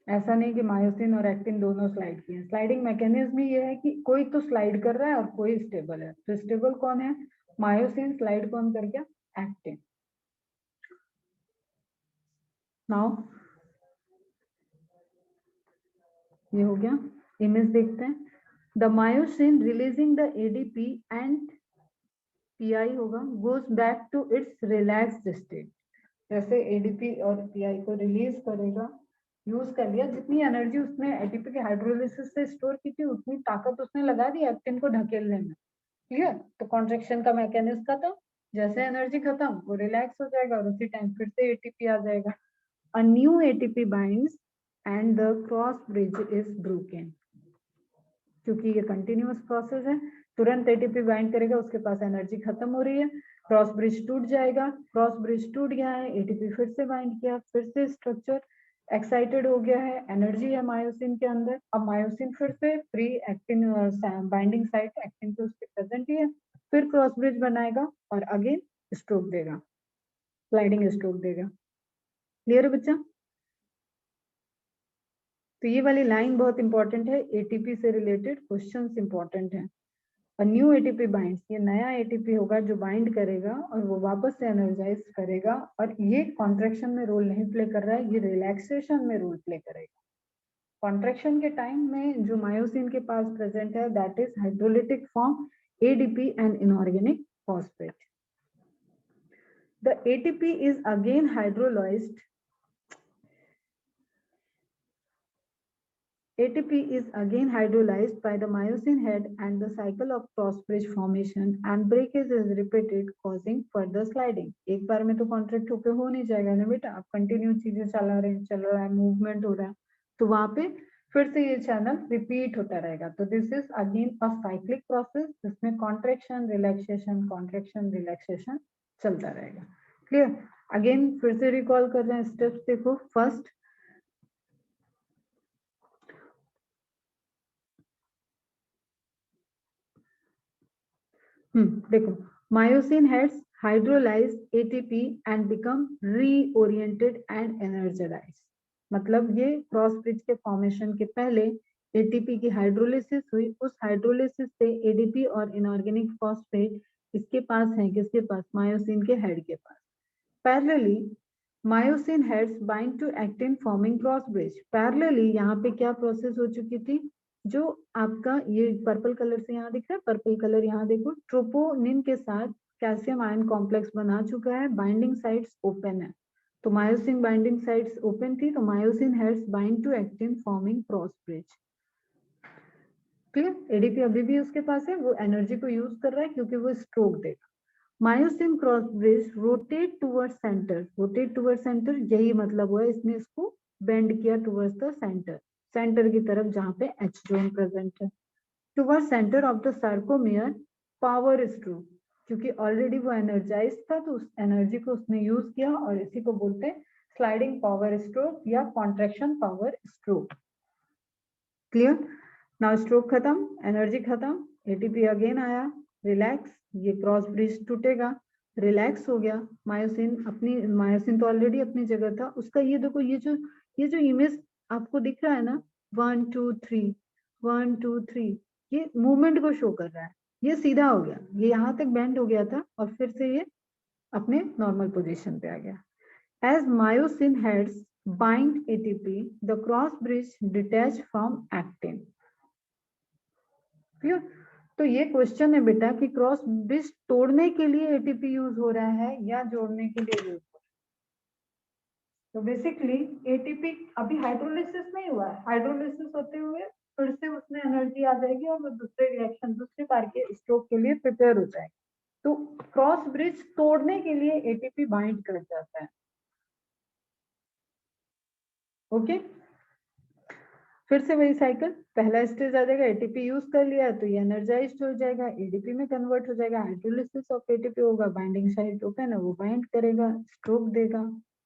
A: ऐसा नहीं कि मायोसिन और एक्टिन दोनों स्लाइड किए। स्लाइडिंग मैकेनिज्म ये है कि कोई तो स्लाइड कर रहा है और कोई स्टेबल है, तो स्टेबल कौन है? मायोसिन। स्लाइड कौन कर गया? एक्टिन। नाउ ये हो गया, इमेज देखते हैं। The myosin releasing the ADP and PI होगा, goes back to its relaxed state. जैसे एडीपी और पीआई को रिलीज करेगा, यूज कर लिया, जितनी एनर्जी उसने एटीपी के हाइड्रोलिसिस से स्टोर की थी उतनी ताकत उसने लगा दी एक्टिन को ढकेलने में। क्लियर? तो कॉन्ट्रैक्शन का मैकेनिज्म खत्म, जैसे एनर्जी खत्म वो रिलैक्स हो जाएगा और उसी टाइम फिर से एटीपी आ जाएगा। A new ATP binds and the cross bridge is broken. क्योंकि ये कंटिन्यूअस प्रोसेस है, तुरंत एटीपी बाइंड करेगा, उसके पास एनर्जी खत्म हो रही है, क्रॉस ब्रिज टूट जाएगा, क्रॉस ब्रिज टूट गया है, एटीपी फिर से बाइंड किया, फिर से स्ट्रक्चर एक्साइटेड हो गया है, एनर्जी है मायोसिन के अंदर, अब मायोसिन फिर से free actin binding site actin पे उसके प्रेजेंट ही है, फिर क्रॉस ब्रिज बनाएगा और अगेन स्ट्रोक देगा, स्लाइडिंग स्ट्रोक देगा। क्लियर है बच्चा? तो ये वाली लाइन बहुत इंपॉर्टेंट है, एटीपी से रिलेटेड क्वेश्चंस इंपॉर्टेंट है। न्यू एटीपी बाइंड्स, ये नया एटीपी होगा जो बाइंड करेगा और वो वापस से एनर्जाइज करेगा, और ये कॉन्ट्रैक्शन में रोल नहीं प्ले कर रहा है, ये रिलैक्सेशन में रोल प्ले करेगा। कॉन्ट्रैक्शन के टाइम में जो मायोसिन के पास प्रेजेंट है that is hydrolytic form ADP and inorganic phosphate. The ATP is again hydrolysed, ATP is again hydrolyzed by the myosin head and the cycle of cross bridge formation and breakage is repeated causing further sliding. एक बार में तो contract होके हो नहीं जाएगा ना बेटा, आप कंटिन्यू चीजें चल रहा है, मूवमेंट हो रहा है, तो वहां पे फिर से ये चैनल रिपीट होता रहेगा। तो this is again a cyclic process जिसमें कॉन्ट्रैक्शन रिलैक्सेशन चलता रहेगा। क्लियर? अगेन फिर से रिकॉल कर रहे हैं स्टेप्स, देखो। फर्स्ट, देखो, myosin heads hydrolyse ATP and become reoriented and energise. मतलब ये क्रॉस ब्रिज के फॉर्मेशन के पहले एटीपी की हाइड्रोलिसिस हुई, उस हाइड्रोलिसिस से एडीपी और इनऑर्गेनिक फॉस्फेट इसके पास है, किसके पास? मायोसिन के हेड के पास। Parallelly myosin heads bind to actin forming cross bridge. Parallelly यहाँ पे क्या प्रोसेस हो चुकी थी, जो आपका ये पर्पल कलर से यहाँ दिख रहा है, पर्पल कलर यहाँ देखो, ट्रोपोनिन के साथ कैल्शियम आयन कॉम्प्लेक्स बना चुका है, बाइंडिंग साइट्स ओपन है, तो मायोसिन बाइंडिंग साइट्स ओपन थी, तो myosin heads bind to actin forming cross bridge. Clear? ADP अभी भी उसके पास है, वो एनर्जी को यूज कर रहा है क्योंकि वो स्ट्रोक देगा। Myosin cross bridge rotate towards centre, rotate towards centre यही मतलब हुआ, इसने इसको बेंड किया टुवर्ड्स द सेंटर, सेंटर की तरफ जहां पे एच जोन प्रेजेंट है, towards centre of the sarcomere power stroke, क्योंकि ऑलरेडी वो एनर्जाइज था तो उस एनर्जी को उसने यूज किया, और इसी को बोलते हैं स्लाइडिंग पावर स्ट्रोक या contraction power stroke. Clear? Now stroke खत्म, एनर्जी खत्म, एटीपी अगेन आया, रिलैक्स, ये क्रॉस ब्रिज टूटेगा, रिलैक्स हो गया, मायोसिन तो ऑलरेडी अपनी जगह था उसका। ये देखो, ये जो इमेज आपको दिख रहा है ना, 1 2 3 1 2 3, ये मूवमेंट को शो कर रहा है, ये सीधा हो गया, ये यहाँ तक बेंड हो गया था और फिर से ये अपने नॉर्मल पोजीशन पे आ गया। As myosin heads bind ATP, the cross bridge detach from actin. Clear? तो ये क्वेश्चन है बेटा कि क्रॉस ब्रिज तोड़ने के लिए एटीपी यूज हो रहा है या जोड़ने के लिए यूज हो रहा है? तो बेसिकली एटीपी अभी हाइड्रोलिसिस नहीं हुआ है, हाइड्रोलिसिस होते हुए फिर से उसमें एनर्जी आ जाएगी और वो दूसरे रिएक्शन दूसरे बार के स्ट्रोक के लिए प्रिपेयर हो जाएगी। तो क्रॉस ब्रिज तोड़ने के लिए एटीपी बाइंड कर जाता है। ओके, फिर से वही साइकिल, पहला स्टेज आ जाएगा, एटीपी यूज कर लिया तो ये एनर्जाइज्ड हो जाएगा, एडीपी में कन्वर्ट हो जाएगा, हाइड्रोलिसिस ऑफ एटीपी होगा, बाइंडिंग साइट ओपन है, वो बाइंड करेगा, स्ट्रोक देगा,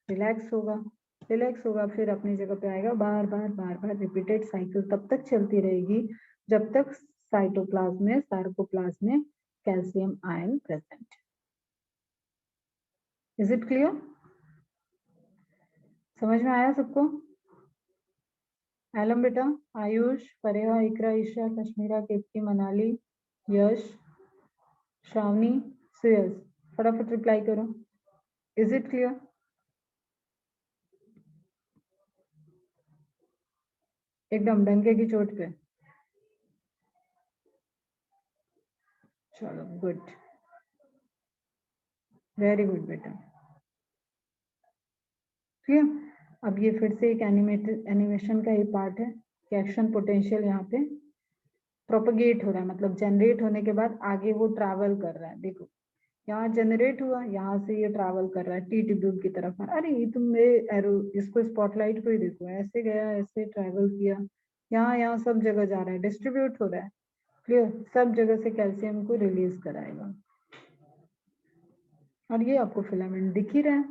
A: रिलैक्स होगा, फिर अपनी जगह पे आएगा, बार बार रिपीटेड साइकिल तब तक चलती रहेगी जब तक साइटोप्लाज्म में सार्कोप्लाज्म में calcium ion present. Is it clear? समझ में आया सबको? एलम बेटा, आयुष, परेहा, इकरा, ईशा, कश्मीरा, केतकी, मनाली, यश, श्रावणी, सुयस, फटाफट रिप्लाई करो। Is it clear? एकदम डंके की चोट पे। चलो गुड, वेरी गुड बेटा। ठीक है, अब ये फिर से एक एनिमेशन का ही पार्ट है कि एक्शन पोटेंशियल यहाँ पे प्रोपगेट हो रहा है, मतलब जनरेट होने के बाद आगे वो ट्रैवल कर रहा है। देखो यहाँ जनरेट हुआ, यहाँ से ये ट्रैवल कर रहा है टी ट्यूब की तरफ। अरे ये तुम एरो इसको स्पॉटलाइट को ही देखो, ऐसे गया, ऐसे ट्रैवल किया, यहाँ सब जगह जा रहा है, डिस्ट्रीब्यूट हो रहा है। क्लियर? सब जगह से कैल्शियम को रिलीज कराएगा। और ये आपको फिलामेंट दिख ही रहा है,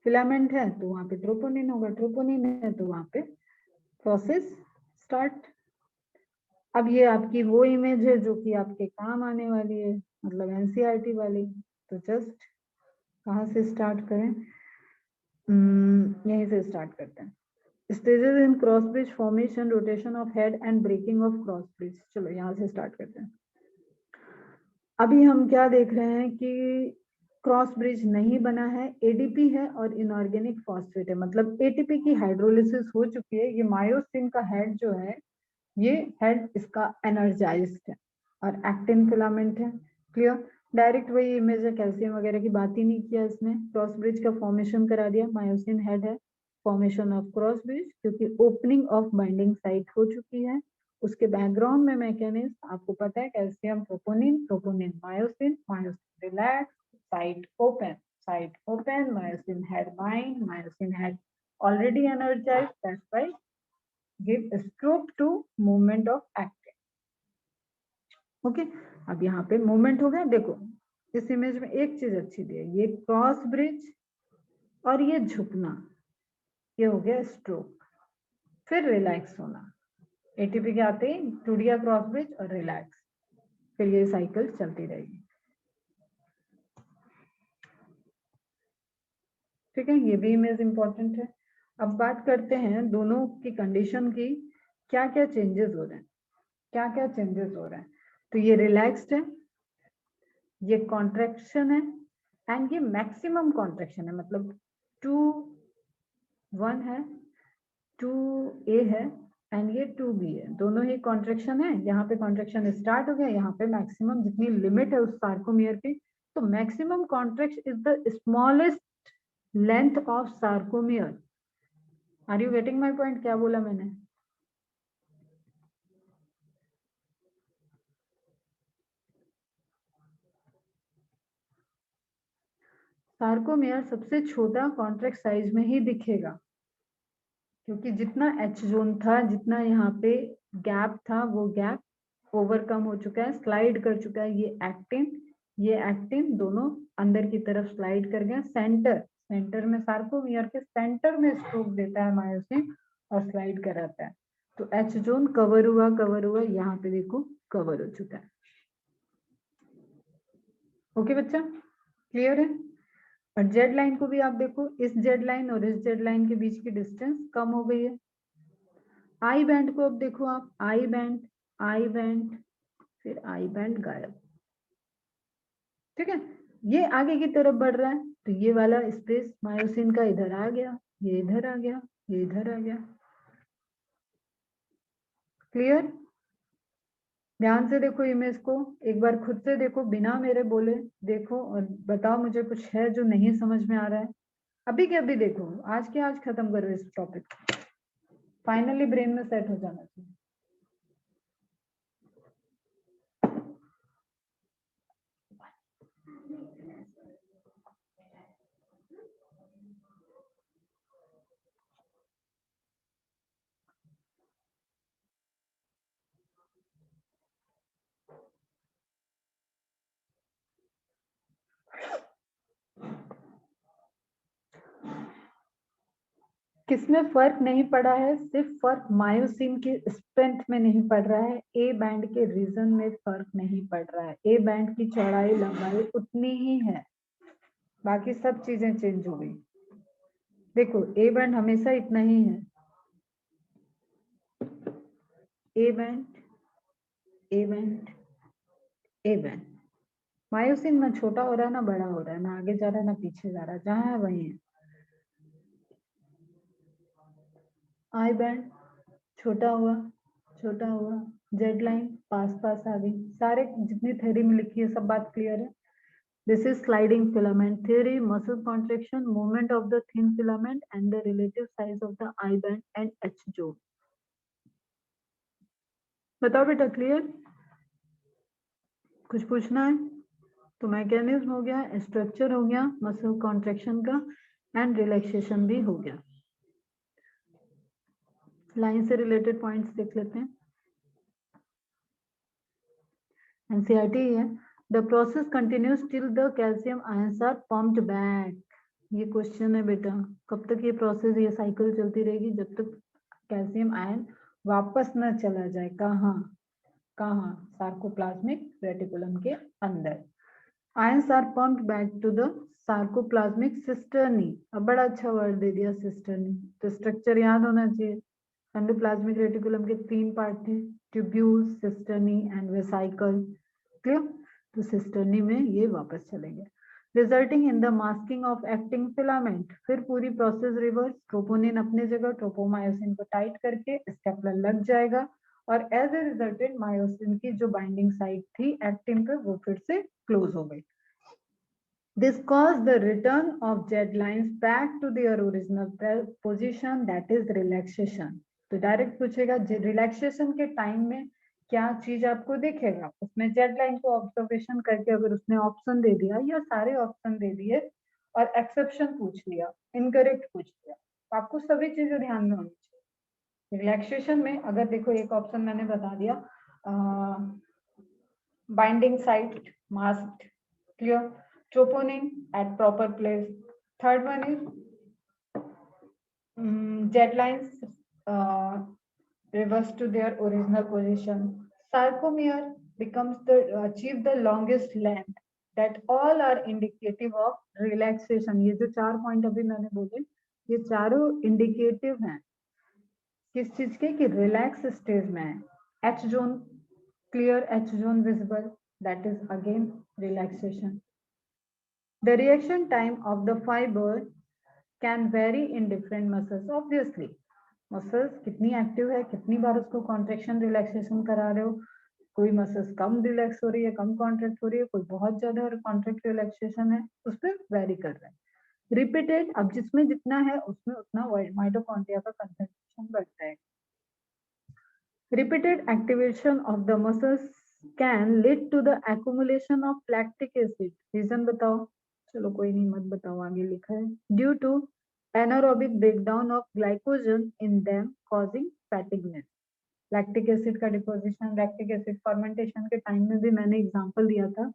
A: फिलामेंट है तो वहां पे ट्रोपोनिन होगा, ट्रोपोनिन है तो वहां पे प्रोसेस स्टार्ट। अब ये आपकी वो इमेज है जो कि आपके काम आने वाली है, मतलब एनसीईआरटी वाली। तो जस्ट कहाँ से स्टार्ट करें? यहीं से स्टार्ट करते हैं। Stages in cross bridge formation, rotation of head and breaking of cross bridge. चलो यहाँ से स्टार्ट करते हैं। अभी हम क्या देख रहे हैं कि क्रॉस ब्रिज नहीं बना है, एडीपी है और इनऑर्गेनिक फॉस्फेट है, मतलब एटीपी की हाइड्रोलिसिस हो चुकी है। ये मायोसिन का हेड जो है, ये हेड इसका एनर्जाइज्ड है और एक्टिन फिलामेंट है। क्लियर? डायरेक्ट वही इमेज है, कैल्शियम वगैरह की बात ही नहीं किया इसमें, क्रॉस ब्रिज का फॉर्मेशन करा दिया, मायोसिन हेड है, फॉर्मेशन ऑफ क्रॉस ब्रिज क्योंकि ओपनिंग ऑफ बाइंडिंग साइट हो चुकी है। उसके बैकग्राउंड में मैकेनिज्म आपको पता है, calcium troponin, troponin myosin, myosin relax, site open, myosin head bind, myosin head already energized, that's why give stroke to movement of actin. Okay, अब यहाँ पे मूवमेंट हो गया। देखो इस इमेज में एक चीज अच्छी दी है, ये क्रॉस ब्रिज और ये झुकना, ये हो गया स्ट्रोक। फिर रिलैक्स होना, एटीपी के आते ही टूट गया क्रॉस ब्रिज और रिलैक्स, फिर ये साइकिल चलती रहेगी। ठीक है, ये भी इमेज इंपॉर्टेंट है। अब बात करते हैं दोनों की कंडीशन की, क्या क्या चेंजेस हो रहे हैं, क्या क्या चेंजेस हो रहे हैं। तो ये रिलैक्स्ड है, ये कॉन्ट्रैक्शन है एंड ये मैक्सिमम कॉन्ट्रैक्शन है, मतलब 2-1 है, 2A है एंड ये 2B है, दोनों ही कॉन्ट्रैक्शन है। यहाँ पे कॉन्ट्रैक्शन स्टार्ट हो गया, यहाँ पे मैक्सिमम जितनी लिमिट है उस सार्कोमियर की, तो maximum contraction is the smallest length of sarcomere. Are you getting my point? क्या बोला मैंने? सार्कोमियर सबसे छोटा कॉन्ट्रैक्ट साइज में ही दिखेगा, क्योंकि जितना एच जोन था, जितना यहाँ पे गैप था, वो गैप ओवरकम हो चुका है, स्लाइड कर चुका है। ये एक्टिन दोनों अंदर की तरफ स्लाइड कर गया, सेंटर में सार्कोमियर के सेंटर में स्ट्रोक देता है मायोसिन और स्लाइड कराता है। तो एच जोन कवर हुआ, यहाँ पे देखो कवर हो चुका है। ओके बच्चा, क्लियर है? और जेड लाइन को भी आप देखो, इस जेड लाइन और इस जेड लाइन के बीच की डिस्टेंस कम हो गई है। आई बैंड को अब देखो आप, आई बैंड, फिर आई बैंड गायब। ठीक है, ये आगे की तरफ बढ़ रहा है तो ये वाला स्पेस मायोसिन का इधर आ गया, ये इधर आ गया, ये इधर आ गया। क्लियर? ध्यान से देखो इमेज को, एक बार खुद से देखो बिना मेरे बोले, देखो और बताओ मुझे कुछ है जो नहीं समझ में आ रहा है। अभी के अभी देखो, आज के आज खत्म करो इस टॉपिक, फाइनली ब्रेन में सेट हो जाना चाहिए। किसमें फर्क नहीं पड़ा है? सिर्फ फर्क मायोसिन की स्ट्रेंथ में नहीं पड़ रहा है, ए बैंड के रीजन में फर्क नहीं पड़ रहा है। ए बैंड की चौड़ाई लंबाई उतनी ही है, बाकी सब चीजें चेंज हो गई। देखो ए बैंड हमेशा इतना ही है, A band, A band, A band. Myosin ना छोटा हो रहा है ना बड़ा हो रहा है, ना आगे जा रहा है ना पीछे जा रहा है, जहां है वही है। आई बैंड छोटा हुआ, छोटा हुआ, जेड लाइन पास पास आ गई, सारे जितनी थ्योरी में लिखी है सब बात क्लियर है। This is sliding filament theory, muscle contraction, movement of the thin filament and the relative size of the I band and H zone. बताओ बेटा, क्लियर? कुछ पूछना है? तो मैकेनिज्म हो गया, स्ट्रक्चर हो गया, मसल कॉन्ट्रेक्शन का एंड रिलैक्सेशन भी हो गया। लाइन से रिलेटेड पॉइंट्स देख लेते हैं। एनसीईआरटी है, the process continues till the calcium ions are pumped back. ये क्वेश्चन है बेटा, कब तक ये प्रोसेस, ये साइकिल चलती रहेगी? जब तक कैल्शियम आयन वापस न चला जाए। कहाँ कहाँ? सार्कोप्लाज्मिक रेटिकुलम के अंदर। Ions are pumped back to the sarcoplasmic cisternae. अब बड़ा अच्छा वर्ड दे दिया सिस्टर्नी, तो स्ट्रक्चर याद होना चाहिए। एंडोप्लाज्मिक रेटिकुलम के 3 पार्ट थे, tubules, cisternae and vesicle. Clear? तो सिस्टर्नी में ये वापस चलेंगे, resulting in the masking of acting filament. फिर पूरी प्रोसेस रिवर्स, ट्रोपोनिन अपने जगह, ट्रोपोमायोसिन को टाइट करके स्टेपलर लग जाएगा और एज ए रिजल्टेंट मायोसिन की जो बाइंडिंग साइट थी एक्टिन पे वो फिर से क्लोज हो गई। This caused the return of jet lines back to their original position, that is relaxation. तो डायरेक्ट पूछेगा रिलैक्सेशन के टाइम में क्या चीज आपको दिखेगा? उसमें जेड लाइन को ऑब्जर्वेशन करके अगर उसने ऑप्शन दे दिया या सारे ऑप्शन दे दिए और एक्सेप्शन पूछ लिया, इनकरेक्ट पूछ लिया, तो आपको सभी चीजें ध्यान में होनी चाहिए। रिलैक्सेशन में अगर देखो एक ऑप्शन मैंने बता दिया, binding site mask, clear, troponin at proper place. Third one is jet lines reverse to their original position. Sarcomere becomes the achieve the longest length, that all are indicative of relaxation. ये जो 4 point अभी मैंने बोले, ये चारों indicative हैं किस चीज के? कि रिलैक्स स्टेज में है। H zone clear, H zone visible, that is again relaxation. The reaction time of the fiber can vary in different muscles. Obviously, muscles कितनी एक्टिव है, कितनी बार उसको कॉन्ट्रेक्शन रिलैक्सेशन करा रहे हो, कोई मसल्स कम रिलैक्स हो रही है, कम कॉन्ट्रैक्ट हो रही है, कोई बहुत ज्यादा कॉन्ट्रैक्ट रिलैक्सेशन है, उस पर वेरी कर रहा है। रिपीटेड, अब जिसमें जितना है उसमें उतना माइटोकॉन्ड्रिया का कंसंट्रेशन बढ़ता है। Repeated activation of the muscles can lead to the accumulation of lactic acid. Reason बताओ? चलो कोई नहीं, मत बताओ, आगे लिखा है। Due to anaerobic breakdown of glycogen in them causing fatigueness. Lactic acid का डिपोजिशन, लैक्टिक एसिड फर्मेंटेशन के टाइम में भी मैंने एग्जांपल दिया था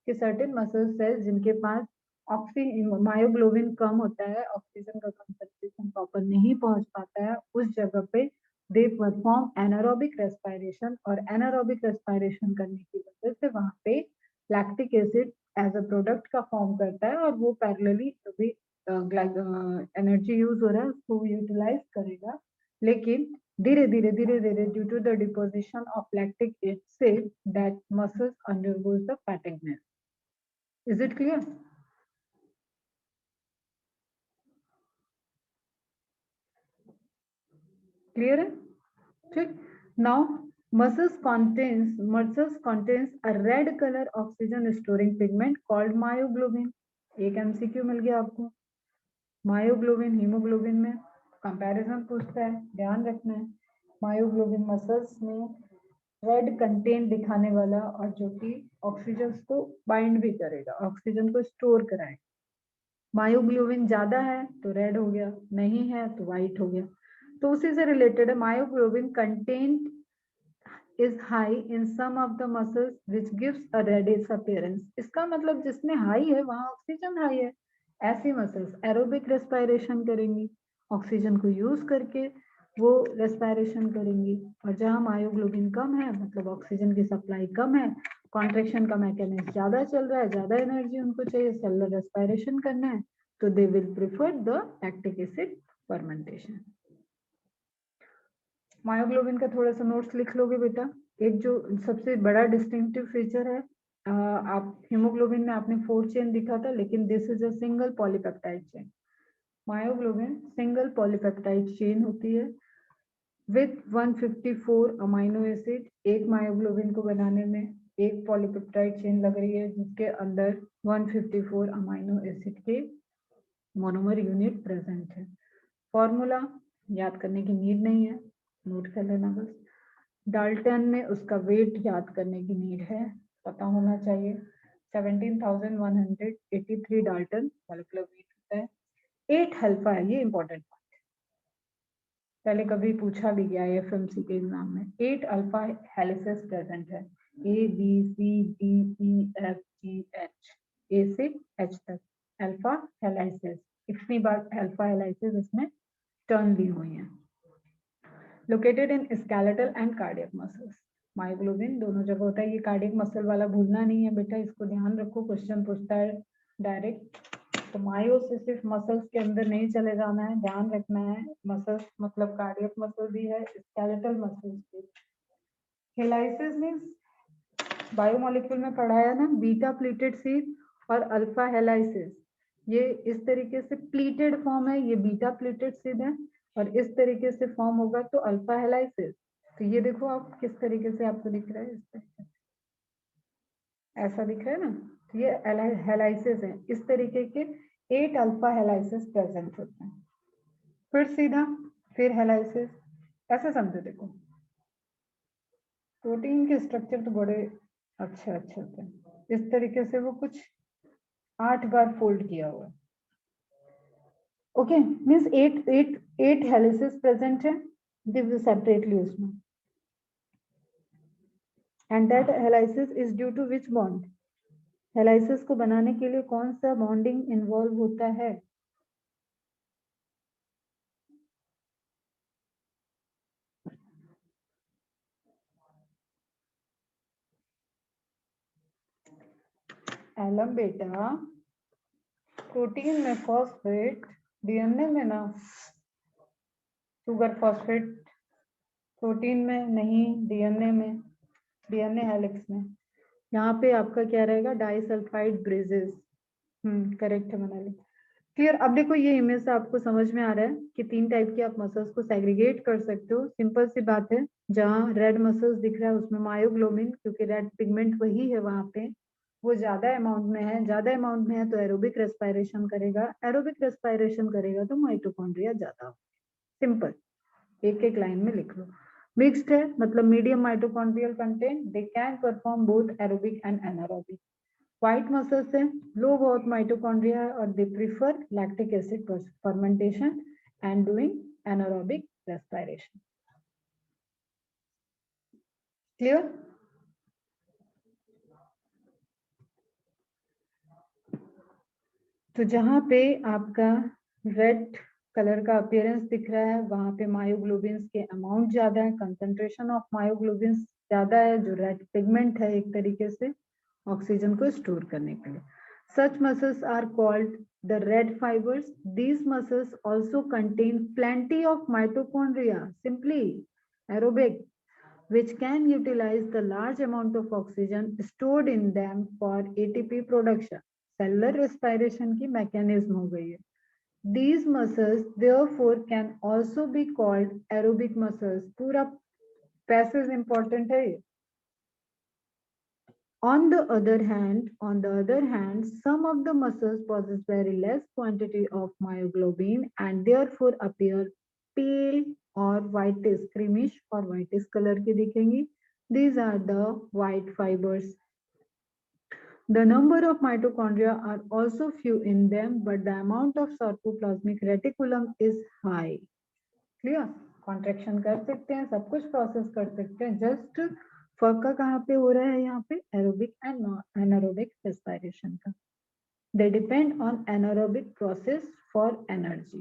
A: कि सर्टेन मसल सेल्स जिनके पास मायोग्लोबिन कम होता है, ऑक्सीजन का कंसंट्रेशन प्रॉपर नहीं पहुंच पाता है, उस जगह पे दे परफॉर्म एनारोबिक रेस्पिरेशन, और एनारोबिक रेस्पिरेशन करने की वजह से वहां पे lactic acid as a product का फॉर्म करता है और वो पैरेलली जो भी एनर्जी यूज हो रहा है उसको यूटिलाइज करेगा। लेकिन धीरे धीरे धीरे धीरे due to the deposition of lactic acid that muscles undergoes the fatigueness. Is it clear? Clear है? ठीक, now muscles contains a red color oxygen storing pigment called myoglobin. एक एमसीक्यू मिल गया आपको, मायोग्लोबिन हीमोग्लोबिन में कंपैरिजन पूछता है, ध्यान रखना है। मायोग्लोबिन मसल्स में रेड कंटेंट दिखाने वाला और जो कि ऑक्सीजन को बाइंड भी करेगा, ऑक्सीजन को स्टोर कराएगा। मायोग्लोबिन ज्यादा है तो रेड हो गया, नहीं है तो व्हाइट हो गया। तो उसी से रिलेटेड है, myoglobin content is high in some of the muscles which gives a reddish appearance. इसका मतलब जिसमें हाई है वहां ऑक्सीजन हाई है। ऐसी मसल्स एरोबिक रेस्पिरेशन करेंगी, ऑक्सीजन को यूज करके वो रेस्पिरेशन करेंगी। और जहां मायोग्लोबिन कम है मतलब ऑक्सीजन की सप्लाई कम है, कॉन्ट्रेक्शन का मैकेनिज्म ज्यादा चल रहा है, ज्यादा एनर्जी उनको चाहिए सेलुलर रेस्पिरेशन करना है, तो they will prefer the lactic acid fermentation. Myoglobin का थोड़ा सा नोट्स लिख लोगे बेटा। एक जो सबसे बड़ा डिस्टिंक्टिव फीचर है, आप हीमोग्लोबिन में आपने 4 चेन दिखा था, लेकिन this is a single polypeptide chain. Myoglobin single polypeptide chain होती है विथ 154 अमाइनो एसिड। एक मायोग्लोबिन को बनाने में एक पॉलीपेप्टाइड चेन लग रही है जिसके अंदर 154 अमाइनो एसिड के मोनोमर यूनिट प्रेजेंट है। फॉर्मूला याद करने की नीड नहीं है, नोट कर लेना बस। डाल्टन में उसका वेट याद करने की नीड है, पता होना चाहिए। 17,183 डाल्टन मॉलिक्यूलर वेट होता है। 8 अल्फा है, ये इंपॉर्टेंट पॉइंट, पहले कभी पूछा भी गया है एफएमसी के एग्जाम में। 8 अल्फा हेलिसेस प्रेजेंट है, A B C D E F G H, A से एच तक अल्फा हेलाइसिस। इतनी बार अल्फा हेलाइसिस इसमें टर्न ली हुई है। Located in skeletal and cardiac muscles. Myoglobin दोनों जगह होता है, ये कार्डियक मसल वाला भूलना नहीं है बेटा, इसको ध्यान रखो, क्वेश्चन पूछता है डायरेक्ट। तो मायो से सिर्फ मसल्स के अंदर नहीं चले जाना है, ध्यान रखना है मसल्स मतलब कार्डियक मसल भी है, स्केलेटल मसल्स भी। हेलाइसिस मींस बायोमोलिक्यूल में पढ़ाया ना, बीटा प्लीटेड सीड और अल्फा हेलाइसिस। ये इस तरीके से प्लीटेड फॉर्म है, ये बीटा प्लीटेड सीड है, और इस तरीके से फॉर्म होगा तो अल्फा हेलाइसिस। तो ये देखो आप किस तरीके से आपको दिख रहा है, इस तरीके से ऐसा दिख रहा है ना, तो ये हेलाइसिस है। इस तरीके के 8 अल्फा हेलाइसिस प्रेजेंट होते हैं। फिर सीधा फिर हेलाइसिस, ऐसे समझो। देखो प्रोटीन के स्ट्रक्चर तो बड़े अच्छे अच्छे होते हैं, इस तरीके से वो कुछ 8 बार फोल्ड किया हुआ है। ओके, मींस 8 हेलिसेस प्रेजेंट है, दिव सेपरेटली उसमें। And that helices is due to which bond? Helices को बनाने के लिए कौन सा बॉन्डिंग इन्वॉल्व होता है? एलम बेटा, प्रोटीन में फॉस्फेट, डीएनए में ना शुगर फॉस्फेट, प्रोटीन में नहीं, डीएनए में, डीएनए हेलिक्स में। यहाँ पे आपका क्या रहेगा? डाइसल्फाइड ब्रेजेस। करेक्ट है मनाली। क्लियर? अब देखो ये इमेज से आपको समझ में आ रहा है कि 3 टाइप के आप मसल्स को सेग्रीगेट कर सकते हो। सिंपल सी बात है, जहाँ रेड मसल्स दिख रहा है उसमें मायोग्लोबिन, क्योंकि रेड पिगमेंट वही है वहां पे, वो ज्यादा अमाउंट में है। ज्यादा अमाउंट में है तो एरोबिक रेस्पिरेशन करेगा, एरोबिक रेस्पिरेशन करेगा तो माइटोकॉन्ड्रिया ज्यादा हो। सिंपल, एक एक लाइन में लिख लो। मिक्स्ड है मतलब medium mitochondrial content, they can perform both aerobic and anaerobic. White muscles है, लो बहुत माइटोकॉन्ड्रिया और they prefer lactic acid fermentation and doing anaerobic respiration. Clear? तो जहां पे आपका रेड कलर का अपीयरेंस दिख रहा है वहां पे मायोग्लोबिन्स के अमाउंट ज्यादा है, कंसंट्रेशन ऑफ मायोग्लोबिन्स ज्यादा है, जो रेड पिगमेंट है एक तरीके से ऑक्सीजन को स्टोर करने के लिए। Such muscles are called the red fibers. These muscles also contain plenty of mitochondria, simply aerobic, which can utilize the large amount of oxygen stored in them for ATP production. Cellular respiration की mechanism हो गई है। These muscles therefore can also be called aerobic muscles. पूरा passage important है ये. On the other hand, some of the muscles possess very less quantity of myoglobin and therefore appear pale or whitish, creamish or whitish color की दिखेंगी. These are the white fibers. The number of mitochondria are also few in them, but the amount of sarcoplasmic reticulum is high. Clear? Contraction कर सकते हैं, सब कुछ process कर सकते हैं. Just फर्क कहाँ पे हो रहा है यहाँ पे एरोबिक एंड एनारोबिक रेस्पिरेशन का. They depend on anaerobic process for energy.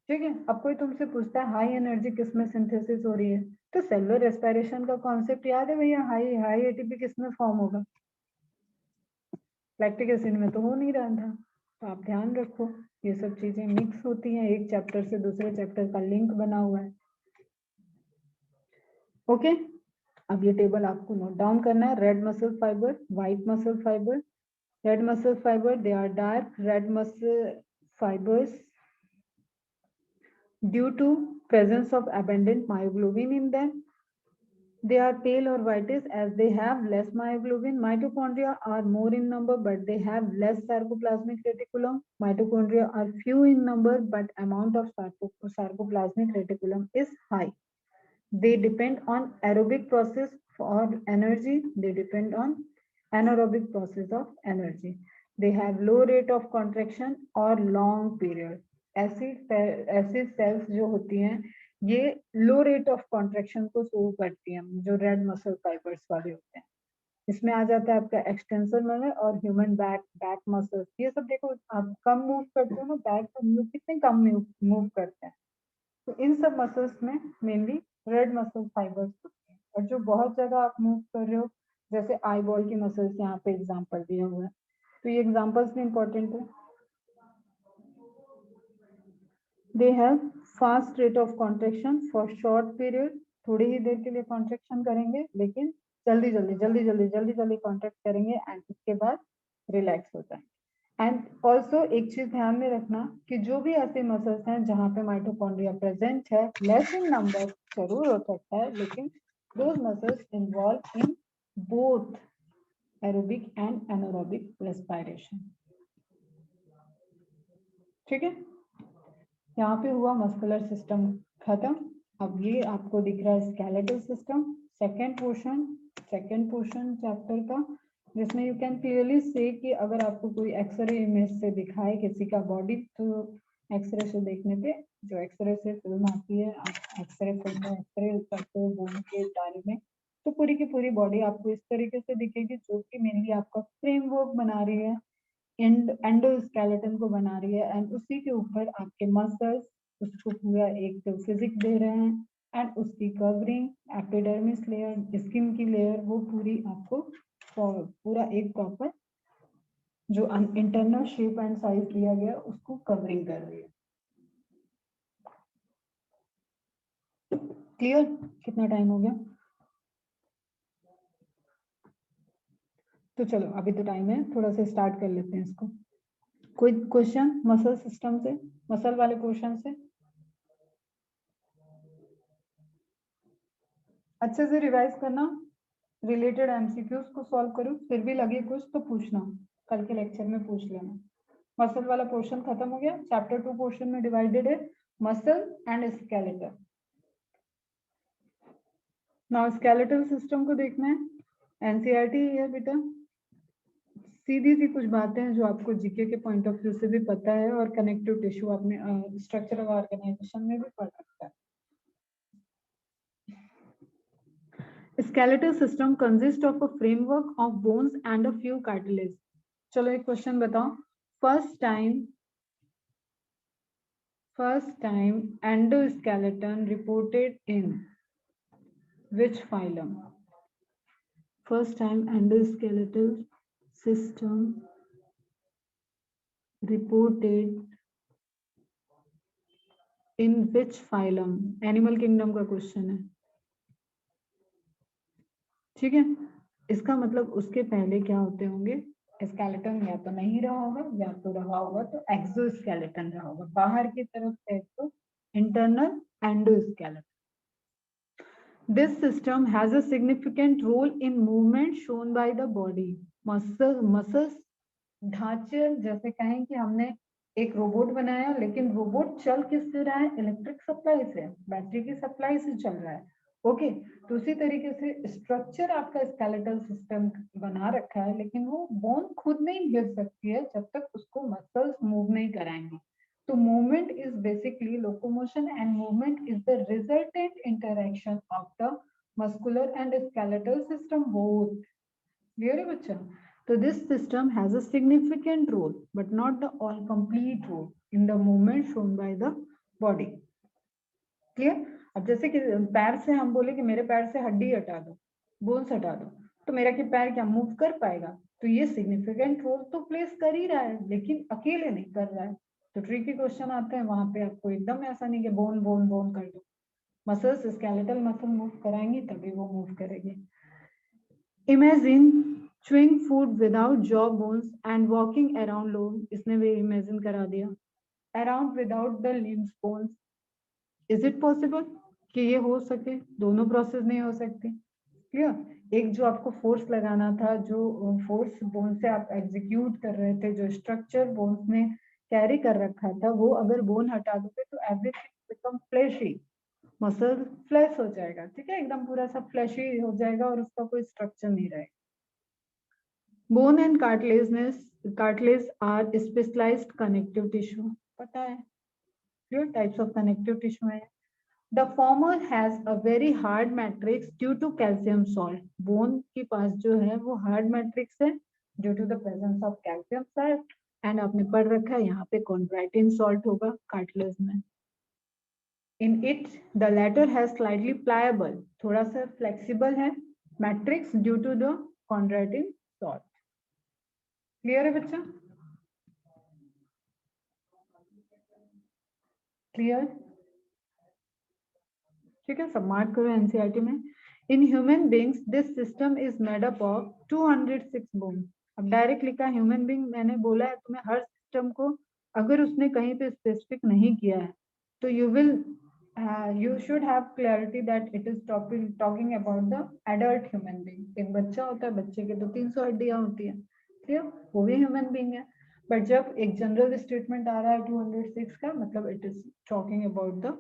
A: ठीक है. अब कोई तुमसे पूछता है हाई एनर्जी किसमें सिंथेसिस हो रही है, तो सेलुलर रेस्पिरेशन का कॉन्सेप्ट याद है भैया. हाई हाई एटीपी किसमें फॉर्म होगा, लैक्टिक एसिड में तो हो नहीं रहा था. तो आप ध्यान रखो ये सब चीजें मिक्स होती हैं, एक चैप्टर से दूसरे चैप्टर का लिंक बना हुआ है. ओके अब ये टेबल आपको नोट डाउन करना है. Red muscle fibre, white muscle fibre. Red muscle fibre, they are dark red muscle fibers due to presence of abundant myoglobin in them. They are pale or whitish as they have less myoglobin. Mitochondria are more in number but they have less sarcoplasmic reticulum. Mitochondria are few in number but amount of sarcoplasmic reticulum is high. They depend on aerobic process for energy. They depend on anaerobic process of energy. They have low rate of contraction or long period. ऐसी sales जो होती हैं ये लो rate of contraction को show करती हैं, जो red muscle fibres वाले होते हैं. इसमें आ जाता है आपका एक्सटेंसर मसल और ह्यूमन बैक मसल्स. ये सब देखो आप कम मूव करते हो ना, बैक हम लोग कितने कम मूव करते हैं. तो इन सब मसल्स में मेनली रेड मसल फाइबर्स होते हैं. और जो बहुत ज्यादा आप मूव कर रहे हो, जैसे आई बॉल की मसल्स यहाँ पे एग्जांपल दिया हुआ है, तो ये एग्जांपल्स भी इंपॉर्टेंट है. They have fast rate of contraction for short period. थोड़ी ही देर के लिए कॉन्ट्रेक्शन करेंगे लेकिन जल्दी कॉन्ट्रैक्ट करेंगे एंड उसके बाद रिलैक्स होता है. एंड ऑल्सो एक चीज ध्यान में रखना कि जो भी ऐसे मसल्स हैं जहाँ पे माइटोकॉन्ड्रिया प्रेजेंट है, लेस इन नंबर जरूर हो सकता है, लेकिन those muscles involved in both aerobic and anaerobic respiration. ठीक है. यहाँ पे हुआ मस्कुलर सिस्टम खत्म. अब ये आपको दिख रहा है skeletal system, second portion chapter का, जिसमें यू कैन क्लियरली से कि अगर आपको कोई एक्सरे इमेज से दिखाए किसी का बॉडी, तो एक्सरे से देखने पे जो एक्सरे से फिल्म आती है, आप एक्सरे फिल्म में एक्सरे करते हो बोन के दायरे में, तो पूरी की पूरी बॉडी आपको इस तरीके से दिखेगी, जो कि मेनली आपका फ्रेमवर्क बना रही है, एंडोस्केलेटन को बना रही है. एंड उसी के ऊपर आपके मसल्स उसको पूरा एक फिजिक दे रहे हैं. एंड उसकी कवरिंग एपिडर्मिस लेयर, स्किन की लेयर, वो पूरी आपको पूरा एक प्रॉपर जो इंटरनल शेप एंड साइज दिया गया उसको कवरिंग कर रही है. क्लियर? कितना टाइम हो गया? तो चलो अभी तो टाइम है, थोड़ा सा स्टार्ट कर लेते हैं इसको. कोई क्वेश्चन मसल सिस्टम से, मसल वाले क्वेश्चन से? अच्छे से रिवाइज करना, रिलेटेड एमसीक्यूज को सॉल्व करो, फिर भी लगे कुछ तो पूछना, कल के लेक्चर में पूछ लेना. मसल वाला पोर्शन खत्म हो गया. चैप्टर 2 पोर्शन में डिवाइडेड है muscle and skeletal. Now skeletal system को देखना है. एनसीईआरटी है बेटा, सीधी सी कुछ बातें हैं जो आपको जीके के पॉइंट ऑफ व्यू से भी पता है और कनेक्टिव टिश्यू आपने स्ट्रक्चर ऑफ ऑर्गेनाइजेशन में भी पढ़ रखा है. Skeletal system consists of a framework of bones and a few cartilage. चलो एक क्वेश्चन बताओ. First time endoskeleton reported in which phylum? First time endoskeletal system reported in which phylum? Animal kingdom का question है. ठीक है. इसका मतलब उसके पहले क्या होते होंगे? स्केलेटन या तो नहीं रहा होगा या तो रहा होगा तो एक्सोस्केलेटन रहा होगा, बाहर की तरफ से तो internal endoskeleton. This system has a significant role in movement shown by the body. Muscles ढांचे, जैसे कहें कि हमने एक रोबोट बनाया, लेकिन रोबोट चल किससे रहा है? इलेक्ट्रिक सप्लाई से, बैटरी की सप्लाई से चल रहा है. ओके, तो उसी तरीके से स्ट्रक्चर आपका स्केलेटल सिस्टम बना रखा है, लेकिन वो बोन खुद नहीं गिर सकती है जब तक उसको मसल्स मूव नहीं कराएंगे. तो movement is basically locomotion, and movement is the resultant interaction of the muscular and skeletal system both. Clear है बच्चा? So this system has a significant role, but not the all complete role in the movement shown by the body. Clear? अब जैसे कि पैर से हम बोले कि मेरे पैर से हड्डी हटा दो, बोन्स हटा दो, तो मेरा कि पैर क्या मूव कर पाएगा? तो ये सिग्निफिकेंट रोल तो प्लेस कर ही रहा है, लेकिन अकेले नहीं कर रहा है. तो ट्रिकी क्वेश्चन आते हैं वहां पे, आपको एकदम ऐसा नहीं कि बोन बोन बोन कर दो. मसल्स, स्केलेटल मसल मूव कराएंगी तभी वो मूव करेगी. Imagine chewing food without jaw bones and walking around alone. इसने भी इमेजिन करा दिया. Around without the limbs bones. Is it possible कि ये हो सके? दोनों प्रोसेस नहीं हो सकती. क्लियर? एक जो आपको फोर्स लगाना था, जो फोर्स बोन से आप एग्जीक्यूट कर रहे थे, जो स्ट्रक्चर बोन्स ने कैरी कर रखा था, वो अगर बोन हटा दोगे तो everything become fleshy. Muscle flesh हो जाएगा, ठीक है, एकदम पूरा सब फ्लैशी हो जाएगा और उसका कोई स्ट्रक्चर नहीं रहेगा. Bone and cartilage are specialized connective tissue. पता है? Few types of connective tissue है. The former has a very hard matrix due to calcium salt. Bone के पास जो है वो hard matrix है due to the presence of calcium salt. And आपने पढ़ रखा है यहाँ पे chondroitin salt होगा cartilage में. In it, the latter has slightly pliable, थोड़ा सा flexible है matrix due to the chondroitin salt. Clear है बच्चा? क्लियर? ठीक है, सब मार्क करो एनसीईआरटी में. In human beings this system is made up of 206 bone. अब डायरेक्ट लिखा ह्यूमन बींग, मैंने बोला है तुम्हें हर सिस्टम को अगर उसने कहीं पे स्पेसिफिक नहीं किया है तो you should have clarity that it is talking about the adult human being. एक बच्चा होता है, बच्चे के तो 300 हड्डियां होती है, ठीक, वो भी ह्यूमन बीइंग है. बट जब एक जनरल स्टेटमेंट आ रहा है 206 का, मतलब it is talking about the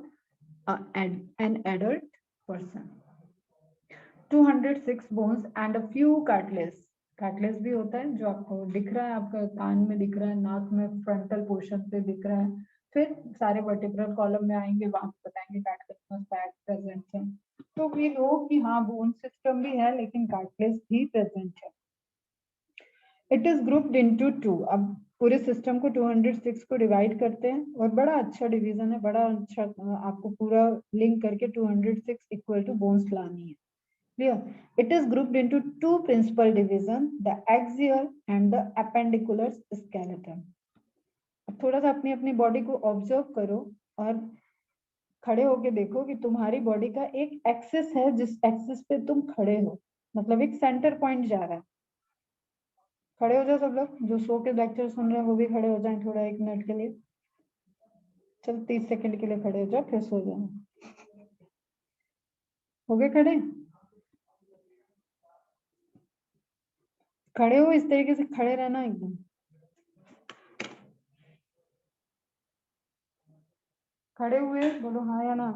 A: an adult person. 206 bones and a few cartilage. cartilage भी होता है जो आपको दिख रहा है, आपका कान में दिख रहा है, नाक में फ्रंटल पोर्शन पे दिख रहा है. फिर सारे वर्टिब्रल कॉलम में आएंगे, वहां बताएंगे कार्टिलेज फैट प्रेजेंट है. तो वी नो कि हाँ बोन सिस्टम भी है लेकिन कार्टिलेज भी प्रेजेंट है. It is grouped into 2. अब पूरे सिस्टम को 206 को डिवाइड करते हैं और बड़ा अच्छा डिवीजन है, बड़ा अच्छा, आपको पूरा लिंक करके 206 इक्वल टू बोन्स लानी है. Clear? It is grouped into two principal division, the axial and the appendicular skeleton. थोड़ा सा अपनी अपनी बॉडी को ऑब्जर्व करो और खड़े होके देखो कि तुम्हारी बॉडी का एक एक्सिस है जिस एक्सिस पे तुम खड़े हो, मतलब एक सेंटर पॉइंट जा रहा है. खड़े हो जाओ सब लोग, जो सो के लेक्चर सुन रहे हैं वो भी खड़े हो जाएं थोड़ा 1 मिनट के लिए. चल 30 सेकंड के लिए खड़े हो जाओ, फिर सो जाओ. हो गए खड़े? खड़े हो, इस तरीके से खड़े रहना एकदम. खड़े हुए बोलो हाँ या ना.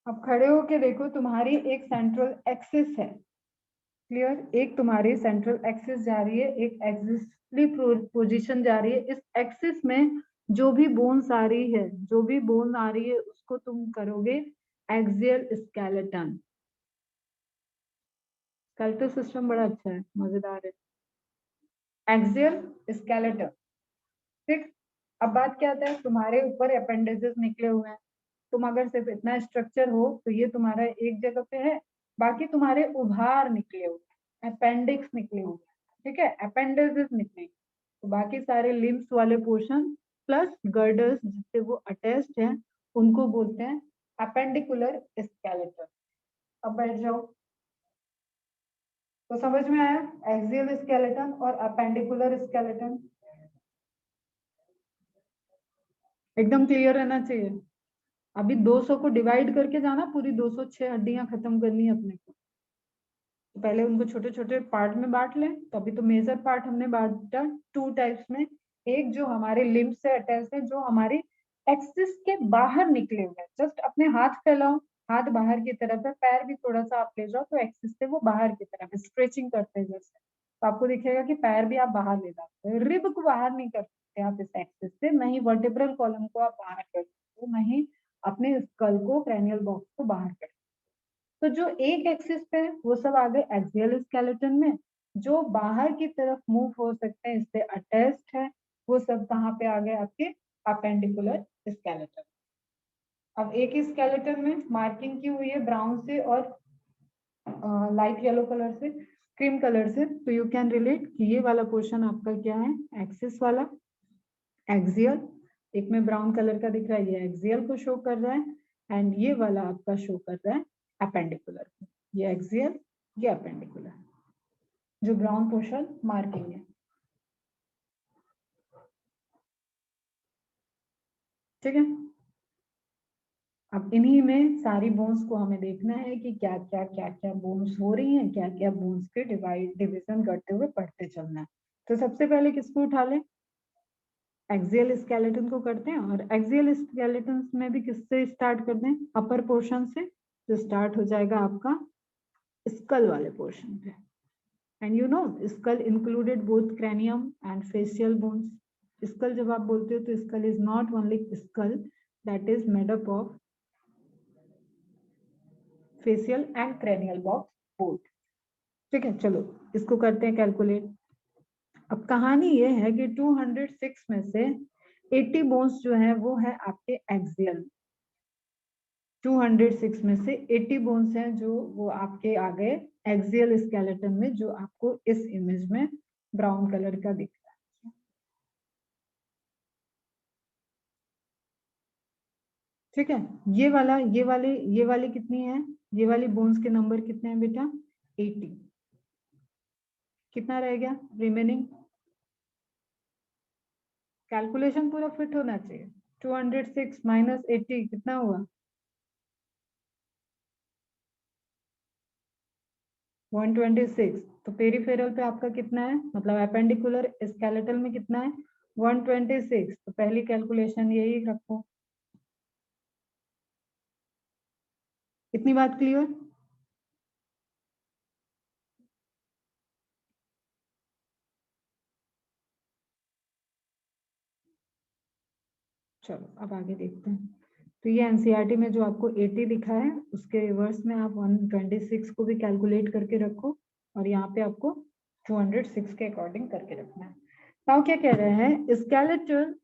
A: अब खड़े होके देखो, तुम्हारी एक सेंट्रल एक्सिस है. क्लियर? एक तुम्हारी सेंट्रल एक्सिस जा रही है, एक एक्सिसली पोजीशन जा रही है. इस एक्सिस में जो भी बोन्स आ रही है, जो भी बोन आ रही है उसको तुम करोगे एक्सियल स्केलेटन. स्केलेटल सिस्टम बड़ा अच्छा है, मजेदार है. Axial skeleton. ठीक. अब बात क्या आता है, तुम्हारे ऊपर अपेंडिसेस निकले हुए हैं. तुम अगर सिर्फ इतना स्ट्रक्चर हो तो ये तुम्हारा एक जगह पे है, बाकी तुम्हारे उभार निकले हुए, अपेंडिक्स निकले हुए, ठीक है, अपेंडिसेस निकले, तो बाकी सारे लिम्स वाले पोर्शन प्लस गर्डर्स जिससे वो अटैच्ड है उनको बोलते हैं अपेंडिकुलर स्केलेटन. अब बैठ जाओ. तो समझ में आया एक्सियल स्केलेटन और अपेंडिकुलर स्केलेटन, एकदम क्लियर रहना चाहिए। अभी 200 को डिवाइड करके जाना, पूरी 206 हड्डियां खत्म करनी है अपने को। तो पहले उनको छोटे छोटे पार्ट में बांट लें। तो अभी तो मेजर पार्ट हमने बांटा 2 टाइप्स में। एक जो हमारे लिम्ब से अटैच है, जो हमारी एक्सिस के बाहर निकले हुए हैं। जस्ट अपने हाथ फैलाओ, हाथ बाहर की तरफ है, पैर भी थोड़ा सा आप ले जाओ तो एक्सिस से वो बाहर की तरफ है, स्ट्रेचिंग करते हैं जैसे। तो आपको दिखेगा कि पैर भी आप बाहर ले जाते हो, रिब को बाहर नहीं कर सकते आप इस एक्सिस से, नहीं वर्टिब्रल कॉलम को आप बाहर कर सकते हो, नहीं अपने स्कल को, क्रेनियल बॉक्स को बाहर कर। तो जो एक एक्सिस पे है वो सब आ गए एक्सियल स्केलेटन में। जो बाहर की तरफ मूव हो सकते हैं, इससे अटैच्ड है, वो सब कहाँ पे आ गए आपके अपेंडिकुलर स्केलेटन। अब एक ही स्केलेटन में मार्किंग की हुई है ब्राउन से और लाइट येलो कलर से, क्रीम कलर से, तो यू कैन रिलेट कि ये वाला पोर्शन आपका क्या है, एक्सिस वाला, एक्सियल। एक में ब्राउन कलर का दिख रहा है, ये एक्सियल को शो कर रहा है, एंड ये वाला आपका शो कर रहा है अपेंडिकुलर। ये एक्सियल, ये अपेंडिकुलर, जो ब्राउन पोर्शन मार्किंग है। ठीक है। अब इन्हीं में सारी बोन्स को हमें देखना है कि क्या क्या बोन्स हो रही हैं, क्या क्या बोन्स के डिविजन करते हुए पढ़ते चलना है। तो सबसे पहले किसको उठा लें, एक्सियल स्केलेटन को करते हैं। और एक्सियल स्केलेटन में भी किससे स्टार्ट करते हैं, अपर पोर्शन से, जो स्टार्ट हो जाएगा आपका स्कल वाले पोर्शन पे। And you know skull included both cranium and facial bones. Skull जब आप बोलते हो तो skull is not only skull, that is made up of facial and cranial box both. ठीक है, चलो इसको करते हैं कैलकुलेट। अब कहानी ये है कि 206 में से 80 बोन्स जो है वो है आपके एक्सियल। 206 में से 80 बोन्स हैं जो वो आपके आ गए एक्सियल स्केलेटन में, जो आपको इस इमेज में ब्राउन कलर का दिख रहा है। ठीक है, ये वाली कितनी है, ये वाली बोन्स के नंबर कितने हैं बेटा, 80। कितना रह गया रिमेनिंग, कैलकुलेशन पूरा फिट होना चाहिए। 206 माइनस 80 कितना हुआ, 126। तो पेरीफेरल पे आपका कितना है, मतलब अपेंडिकुलर स्केलेटल में कितना है, 126। तो पहली कैलकुलेशन यही रखो। इतनी बात क्लियर। चलो अब आगे देखते हैं। तो ये एनसीईआरटी में जो आपको 80 दिखा है, उसके रिवर्स में आप 126 को भी कैलकुलेट करके रखो, और यहाँ पे आपको 206 के अकॉर्डिंग करके रखना है। नाउ क्या कह रहे हैं, skeletal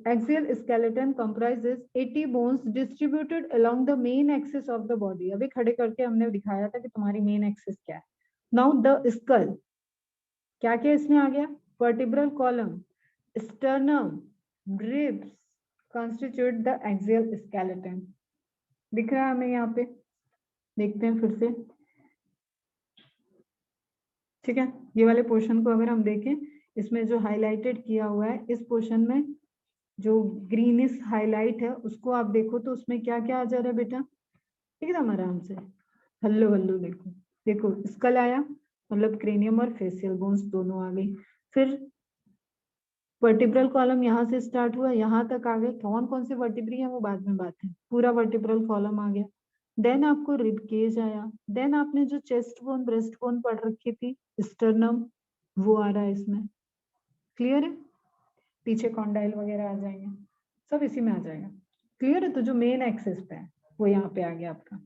A: axial skeleton comprises 80 bones distributed along the main axis of the body। अभी खड़े करके हमने दिखाया था कि तुम्हारी मेन एक्सिस क्या है। नाउ द स्कल, क्या क्या इसमें आ गया, vertebral column, sternum, ribs constitute the axial skeleton। दिख रहा है हमें यहाँ पे, देखते हैं फिर से। ठीक है, ये वाले पोर्शन को अगर हम देखें, इसमें जो हाईलाइटेड किया हुआ है, इस पोर्शन में जो ग्रीनिश हाईलाइट है उसको आप देखो तो उसमें क्या क्या आ जा रहा है बेटा, एकदम आराम से हल्लो हल्लो। देखो देखो स्कल आया, मतलब क्रेनियम और फेशियल बोन्स दोनों आ गई। फिर वर्टिब्रल कॉलम यहाँ से स्टार्ट हुआ, यहाँ तक आ गए। कौन कौन से वर्टिब्री है वो बाद में बात है, पूरा वर्टिब्रल कॉलम आ गया। देन आपको रिब केज आया। देन आपने जो चेस्ट बोन, ब्रेस्ट बोन पढ़ रखी थी, स्टर्नम, वो आ रहा है इसमें। क्लियर है, पीछे कॉन्डाइल वगैरह आ जाएंगे, सब इसी में आ जाएगा। क्लियर है, तो जो मेन एक्सिस पे है वो यहाँ पे आ गया आपका।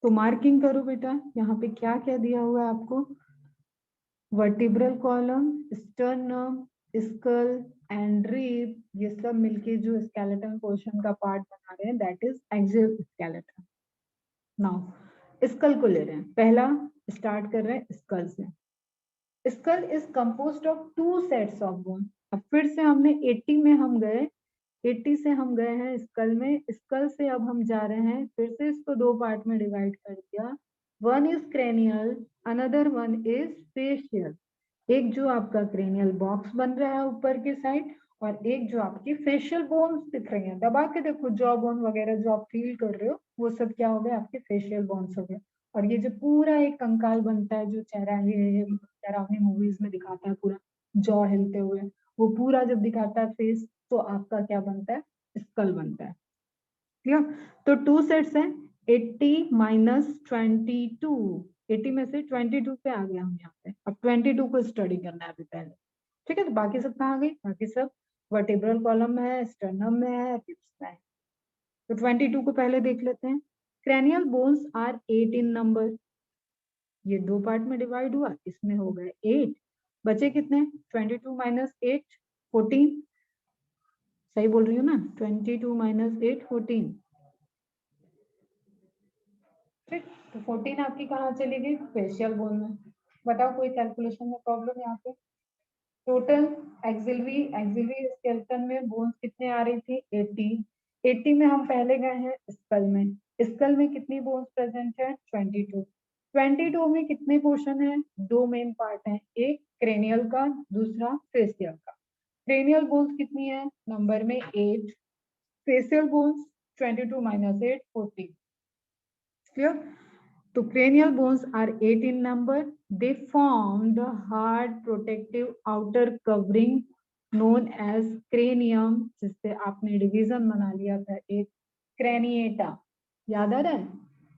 A: तो मार्किंग करो बेटा, यहाँ पे क्या क्या दिया हुआ है आपको, vertebral column, sternum, skull and rib, ये सब मिलके जो स्केलेटन पोर्शन का पार्ट बना रहे हैं, that is axial skeleton. Now skull को ले रहे हैं, पहला स्टार्ट कर रहे हैं स्कल से। Skull is composed of 2 sets of bone. अब फिर से हमने 80 में हम गए, 80 से हम गए हैं स्कल में, स्कल से अब हम जा रहे हैं फिर से इसको 2 पार्ट में डिवाइड कर दिया, one is cranial, another one is facial. एक जो आपका क्रेनियल बॉक्स बन रहा है ऊपर के साइड, और एक जो आपकी फेशियल बोन्स दिख रही हैं, दबा के देखो जॉ बोन वगैरह जो आप फील कर रहे हो, वो सब क्या हो गए, आपके फेशियल बोन्स हो गए। और ये जो पूरा एक कंकाल बनता है, जो चेहरा ये डरावनी मूवीज में दिखाता है पूरा जॉ हिलते हुए, वो पूरा जब दिखाता है फेस, तो आपका क्या बनता है, स्कल बनता है। क्लियर? तो टू सेट्स हैं, 80 माइनस 22, 80 में से 22 पे आ गया हम यहाँ पे। अब 22 को स्टडी करना है अभी पहले, ठीक है? तो बाकी सब कहाँ गई, बाकी सब वर्टिब्रल कॉलम में है, स्टर्नम में है, रिब्स में है। तो 22 को पहले देख लेते हैं। Cranial bones are 8 in number, ये दो पार्ट में डिवाइड हुआ, इसमें हो गए 8, बचे कितने, 22 माइनस 8, 14। सही बोल रही हूँ ना, 22 माइनस 8, 14। ठीक, तो 14 आपकी कहाँ चली गई, फेशियल बोन में। बताओ कोई कैलकुलेशन में प्रॉब्लम यहाँ पे। टोटल एक्सिलरी स्केलेटन में बोन्स कितने आ रही थी, 80। 80 में हम पहले गए हैं स्कल में। स्कल में कितनी बोन्स प्रेजेंट है, 22। 22 में कितने पोर्शन है, दो मेन पार्ट है, एक क्रेनियल का, दूसरा फेशियल का। क्रेनियल बोन्स कितनी है, नंबर में 8, facial bones 22 minus 8, 14। Clear? So cranial bones are 8 in number. They form the hard protective outer covering known as cranium, जिससे आपने डिवीजन बना लिया था एक क्रेनिएटा, याद आ रहा है?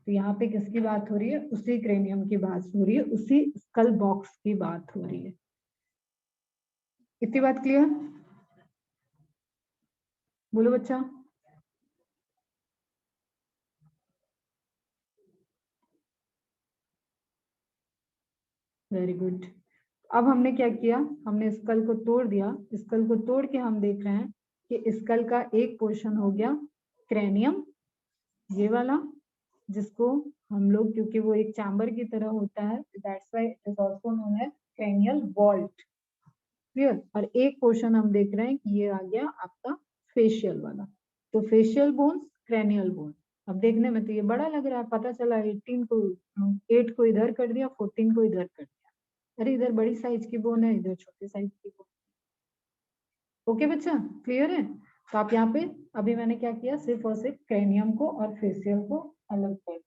A: तो यहाँ पे किसकी बात हो रही है, उसी क्रेनियम की बात हो रही है, उसी स्कल बॉक्स की बात हो रही है। इतनी बात क्लियर? बोलो बच्चा। Very good. अब हमने क्या किया, हमने स्कल को तोड़ दिया। स्कल को तोड़ के हम देख रहे हैं कि स्कल का एक पोर्शन हो गया क्रेनियम, ये वाला, जिसको हम लोग, क्योंकि वो एक चैम्बर की तरह होता है, that's why it is also known as cranial vault. Clear? और एक पोर्शन हम देख रहे हैं कि ये आ गया आपका फेशियल वाला। तो फेशियल बोन्स, क्रेनियल बोन। अब देखने में तो ये बड़ा लग रहा है, पता चला 18 को, 8 को इधर कर दिया, 14 को इधर कर दिया। अरे इधर बड़ी साइज की बोन है, इधर छोटी साइज की बोन। ओके बच्चा, क्लियर है? तो आप यहाँ पे, अभी मैंने क्या किया, सिर्फ और सिर्फ क्रेनियम को और फेशियल को अलग कर।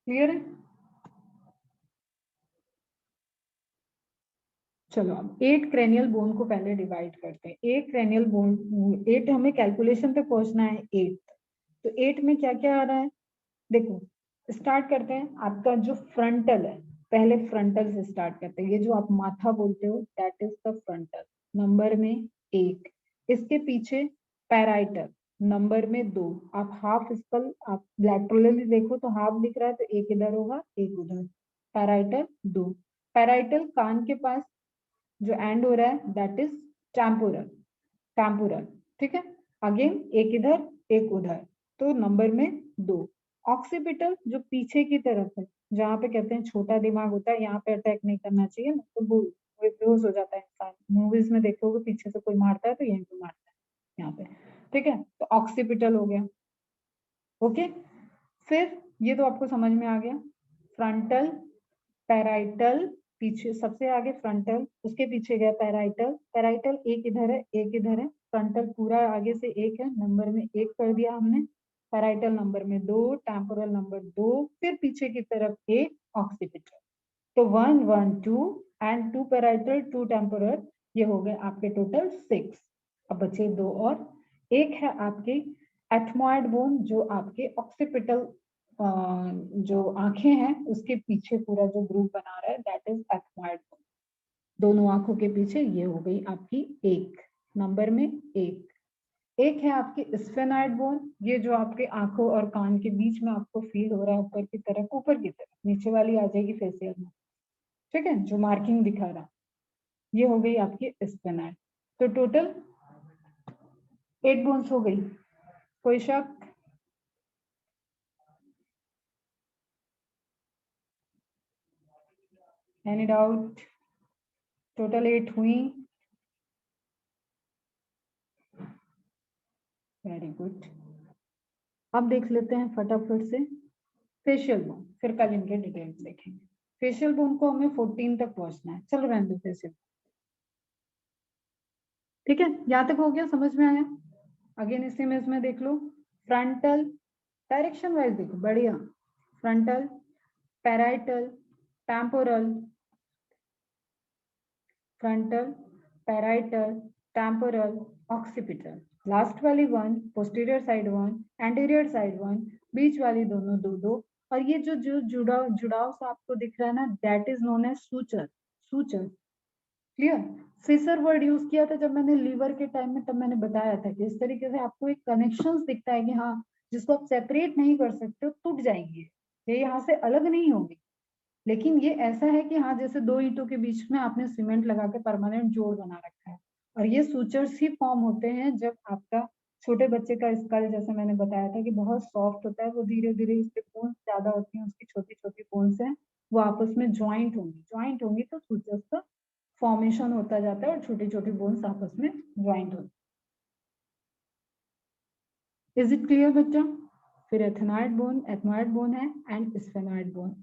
A: क्लियर है? चलो अब 8 क्रेनियल बोन को पहले डिवाइड करते हैं। एक क्रेनियल बोन, 8, हमें कैलकुलेशन पे पहुंचना है 8। तो 8 में क्या क्या आ रहा है, देखो स्टार्ट करते हैं। आपका जो फ्रंटल है, पहले फ्रंटल से स्टार्ट करते हैं। ये जो आप माथा बोलते हो, that is the frontal, number में 1। इसके पीछे पैराइटल, नंबर में 2। आप हाफ स्कल, आप लैटरली देखो तो हाफ दिख रहा है, तो एक इधर होगा एक उधर, पैराइटल 2। पैराइटल कान के पास जो एंड हो रहा है, दैट इज टेम्पोरल, टेम्पोरल। ठीक है, अगेन एक इधर एक उधर, तो नंबर में 2। ऑक्सीपिटल जो पीछे की तरफ है, जहाँ पे कहते हैं छोटा दिमाग होता है, यहाँ पे अटैक नहीं करना चाहिए ना, तो वो बेहोश हो जाता है इंसान। मूवीज में देखोगे पीछे से कोई मारता है तो यहीं पे मारता है, यहाँ पे। ठीक है, तो ऑक्सीपिटल हो गया। ओके, फिर ये तो आपको समझ में आ गया। फ्रंटल, पैराइटल, पीछे सबसे आगे फ्रंटल, उसके पीछे गया पैराइटल। पैराइटल एक इधर है एक इधर है, फ्रंटल पूरा आगे से एक है, नंबर में 1 कर दिया हमने। पैराइटल नंबर में 2, टेम्पोरल नंबर 2, फिर पीछे की तरफ एक ऑक्सीपिटल। तो 1 1 2 एंड 2 पैराइटल 2 टेम्पोरल, ये हो गए आपके टोटल 6। अब बचे 2 और। एक है आपकी एथमॉइड बोन, जो आपके ऑक्सीपिटल जो आंखें हैं उसके पीछे पूरा जो ग्रुप बना रहा है, दैट इज एथमॉइड बोन। दोनों आंखों के पीछे ये हो गई आपकी 1, नंबर में 1। एक है आपकी स्फेनॉइड बोन, ये जो आपके आंखों और कान के बीच में आपको फील हो रहा है, ऊपर की तरफ, ऊपर की तरफ, नीचे वाली आ जाएगी फेसियल में। ठीक है, जो मार्किंग दिखा रहा, ये हो गई आपकी स्फेनॉइड। तो टोटल 8 बोन्स हो गई। कोई शक? Any doubt? टोटल 8 हुई। Very good. अब देख लेते हैं फटाफट से फेशियल बोन, फिर कल इनके डिटेल्स देखेंगे। फेशियल बोन को हमें 14 तक पहुंचना है। चलो रहने दो फेशियल, ठीक है, यहाँ तक हो गया, समझ में आया। अगेन इस इमेज में देख लो, फ्रंटल डायरेक्शन वाइज देखो, बढ़िया, frontal, parietal, temporal, frontal, parietal, temporal, occipital, last वाली one, posterior side one, anterior side one, बीच वाली दोनों दो दो, और ये जो जो जुड़ाव सा आपको दिख रहा है ना, that is known as suture. Suture clear. Fissure word use किया था जब मैंने लीवर के टाइम में, तब मैंने बताया था कि इस तरीके से आपको एक कनेक्शन दिखता है कि हाँ, जिसको आप सेपरेट नहीं कर सकते हो, टूट जाएंगे, ये यहाँ से अलग नहीं होगी, लेकिन ये ऐसा है कि हाँ, जैसे दो ईंटों के बीच में आपने सीमेंट लगा के परमानेंट जोड़ बना रखा है, और ये सूचर्स ही फॉर्म होते हैं जब आपका छोटे बच्चे का स्कल, जैसे मैंने बताया था कि बहुत सॉफ्ट होता है, वो धीरे धीरे इसके बोन्स ज्यादा होती हैं, उसकी छोटी छोटी बोन्स हैं, वो आपस में ज्वाइंट होंगी तो सूचर्स का फॉर्मेशन होता जाता है और छोटी छोटी बोन्स आपस में ज्वाइंट होती है। इज इट क्लियर बच्चा? फिर एथनॉइड बोन है and sphenoid bone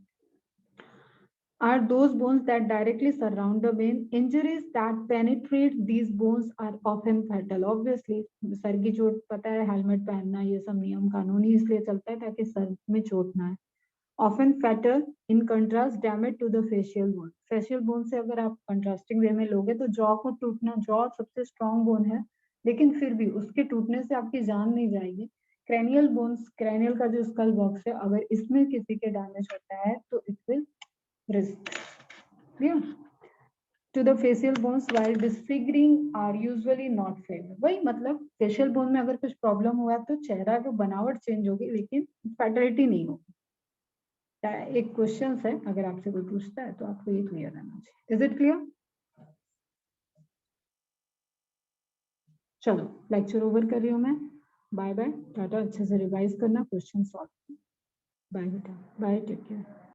A: are those bones that directly surround the vein. Injuries that penetrate these bones are often fatal. Obviously, sir की चोट, पता है हेलमेट पहनना, ये सब नियम कानून ही इसलिए चलता है ताकि सर में चोट ना है। Often fatal. In contrast, damage to the facial bone. Facial bone से अगर आप कंट्रास्टिंग वे में लोगे तो जॉ को टूटना, जॉ सबसे स्ट्रॉन्ग बोन है, लेकिन फिर भी उसके टूटने से आपकी जान नहीं जाएगी। क्रैनियल बोन्स, क्रैनियल का जो स्कल बॉक्स है, अगर इसमें किसी के डैमेज होता है तो it will risk. Clear? To the facial bones while disfiguring are usually not fatal. वही मतलब फेशियल बोन में अगर कुछ प्रॉब्लम हुआ तो चेहरा की बनावट चेंज होगी, लेकिन फैटलिटी नहीं होगी। एक क्वेश्चन है, अगर आपसे कोई पूछता है तो आपको ये क्लियर रहना चाहिए। Is it clear? चलो लेक्चर ओवर कर रही हूँ मैं। बाय बाय, टाटा, अच्छे से रिवाइज करना, क्वेश्चन सॉल्व। बाय बेटा, बाय, टेक केयर।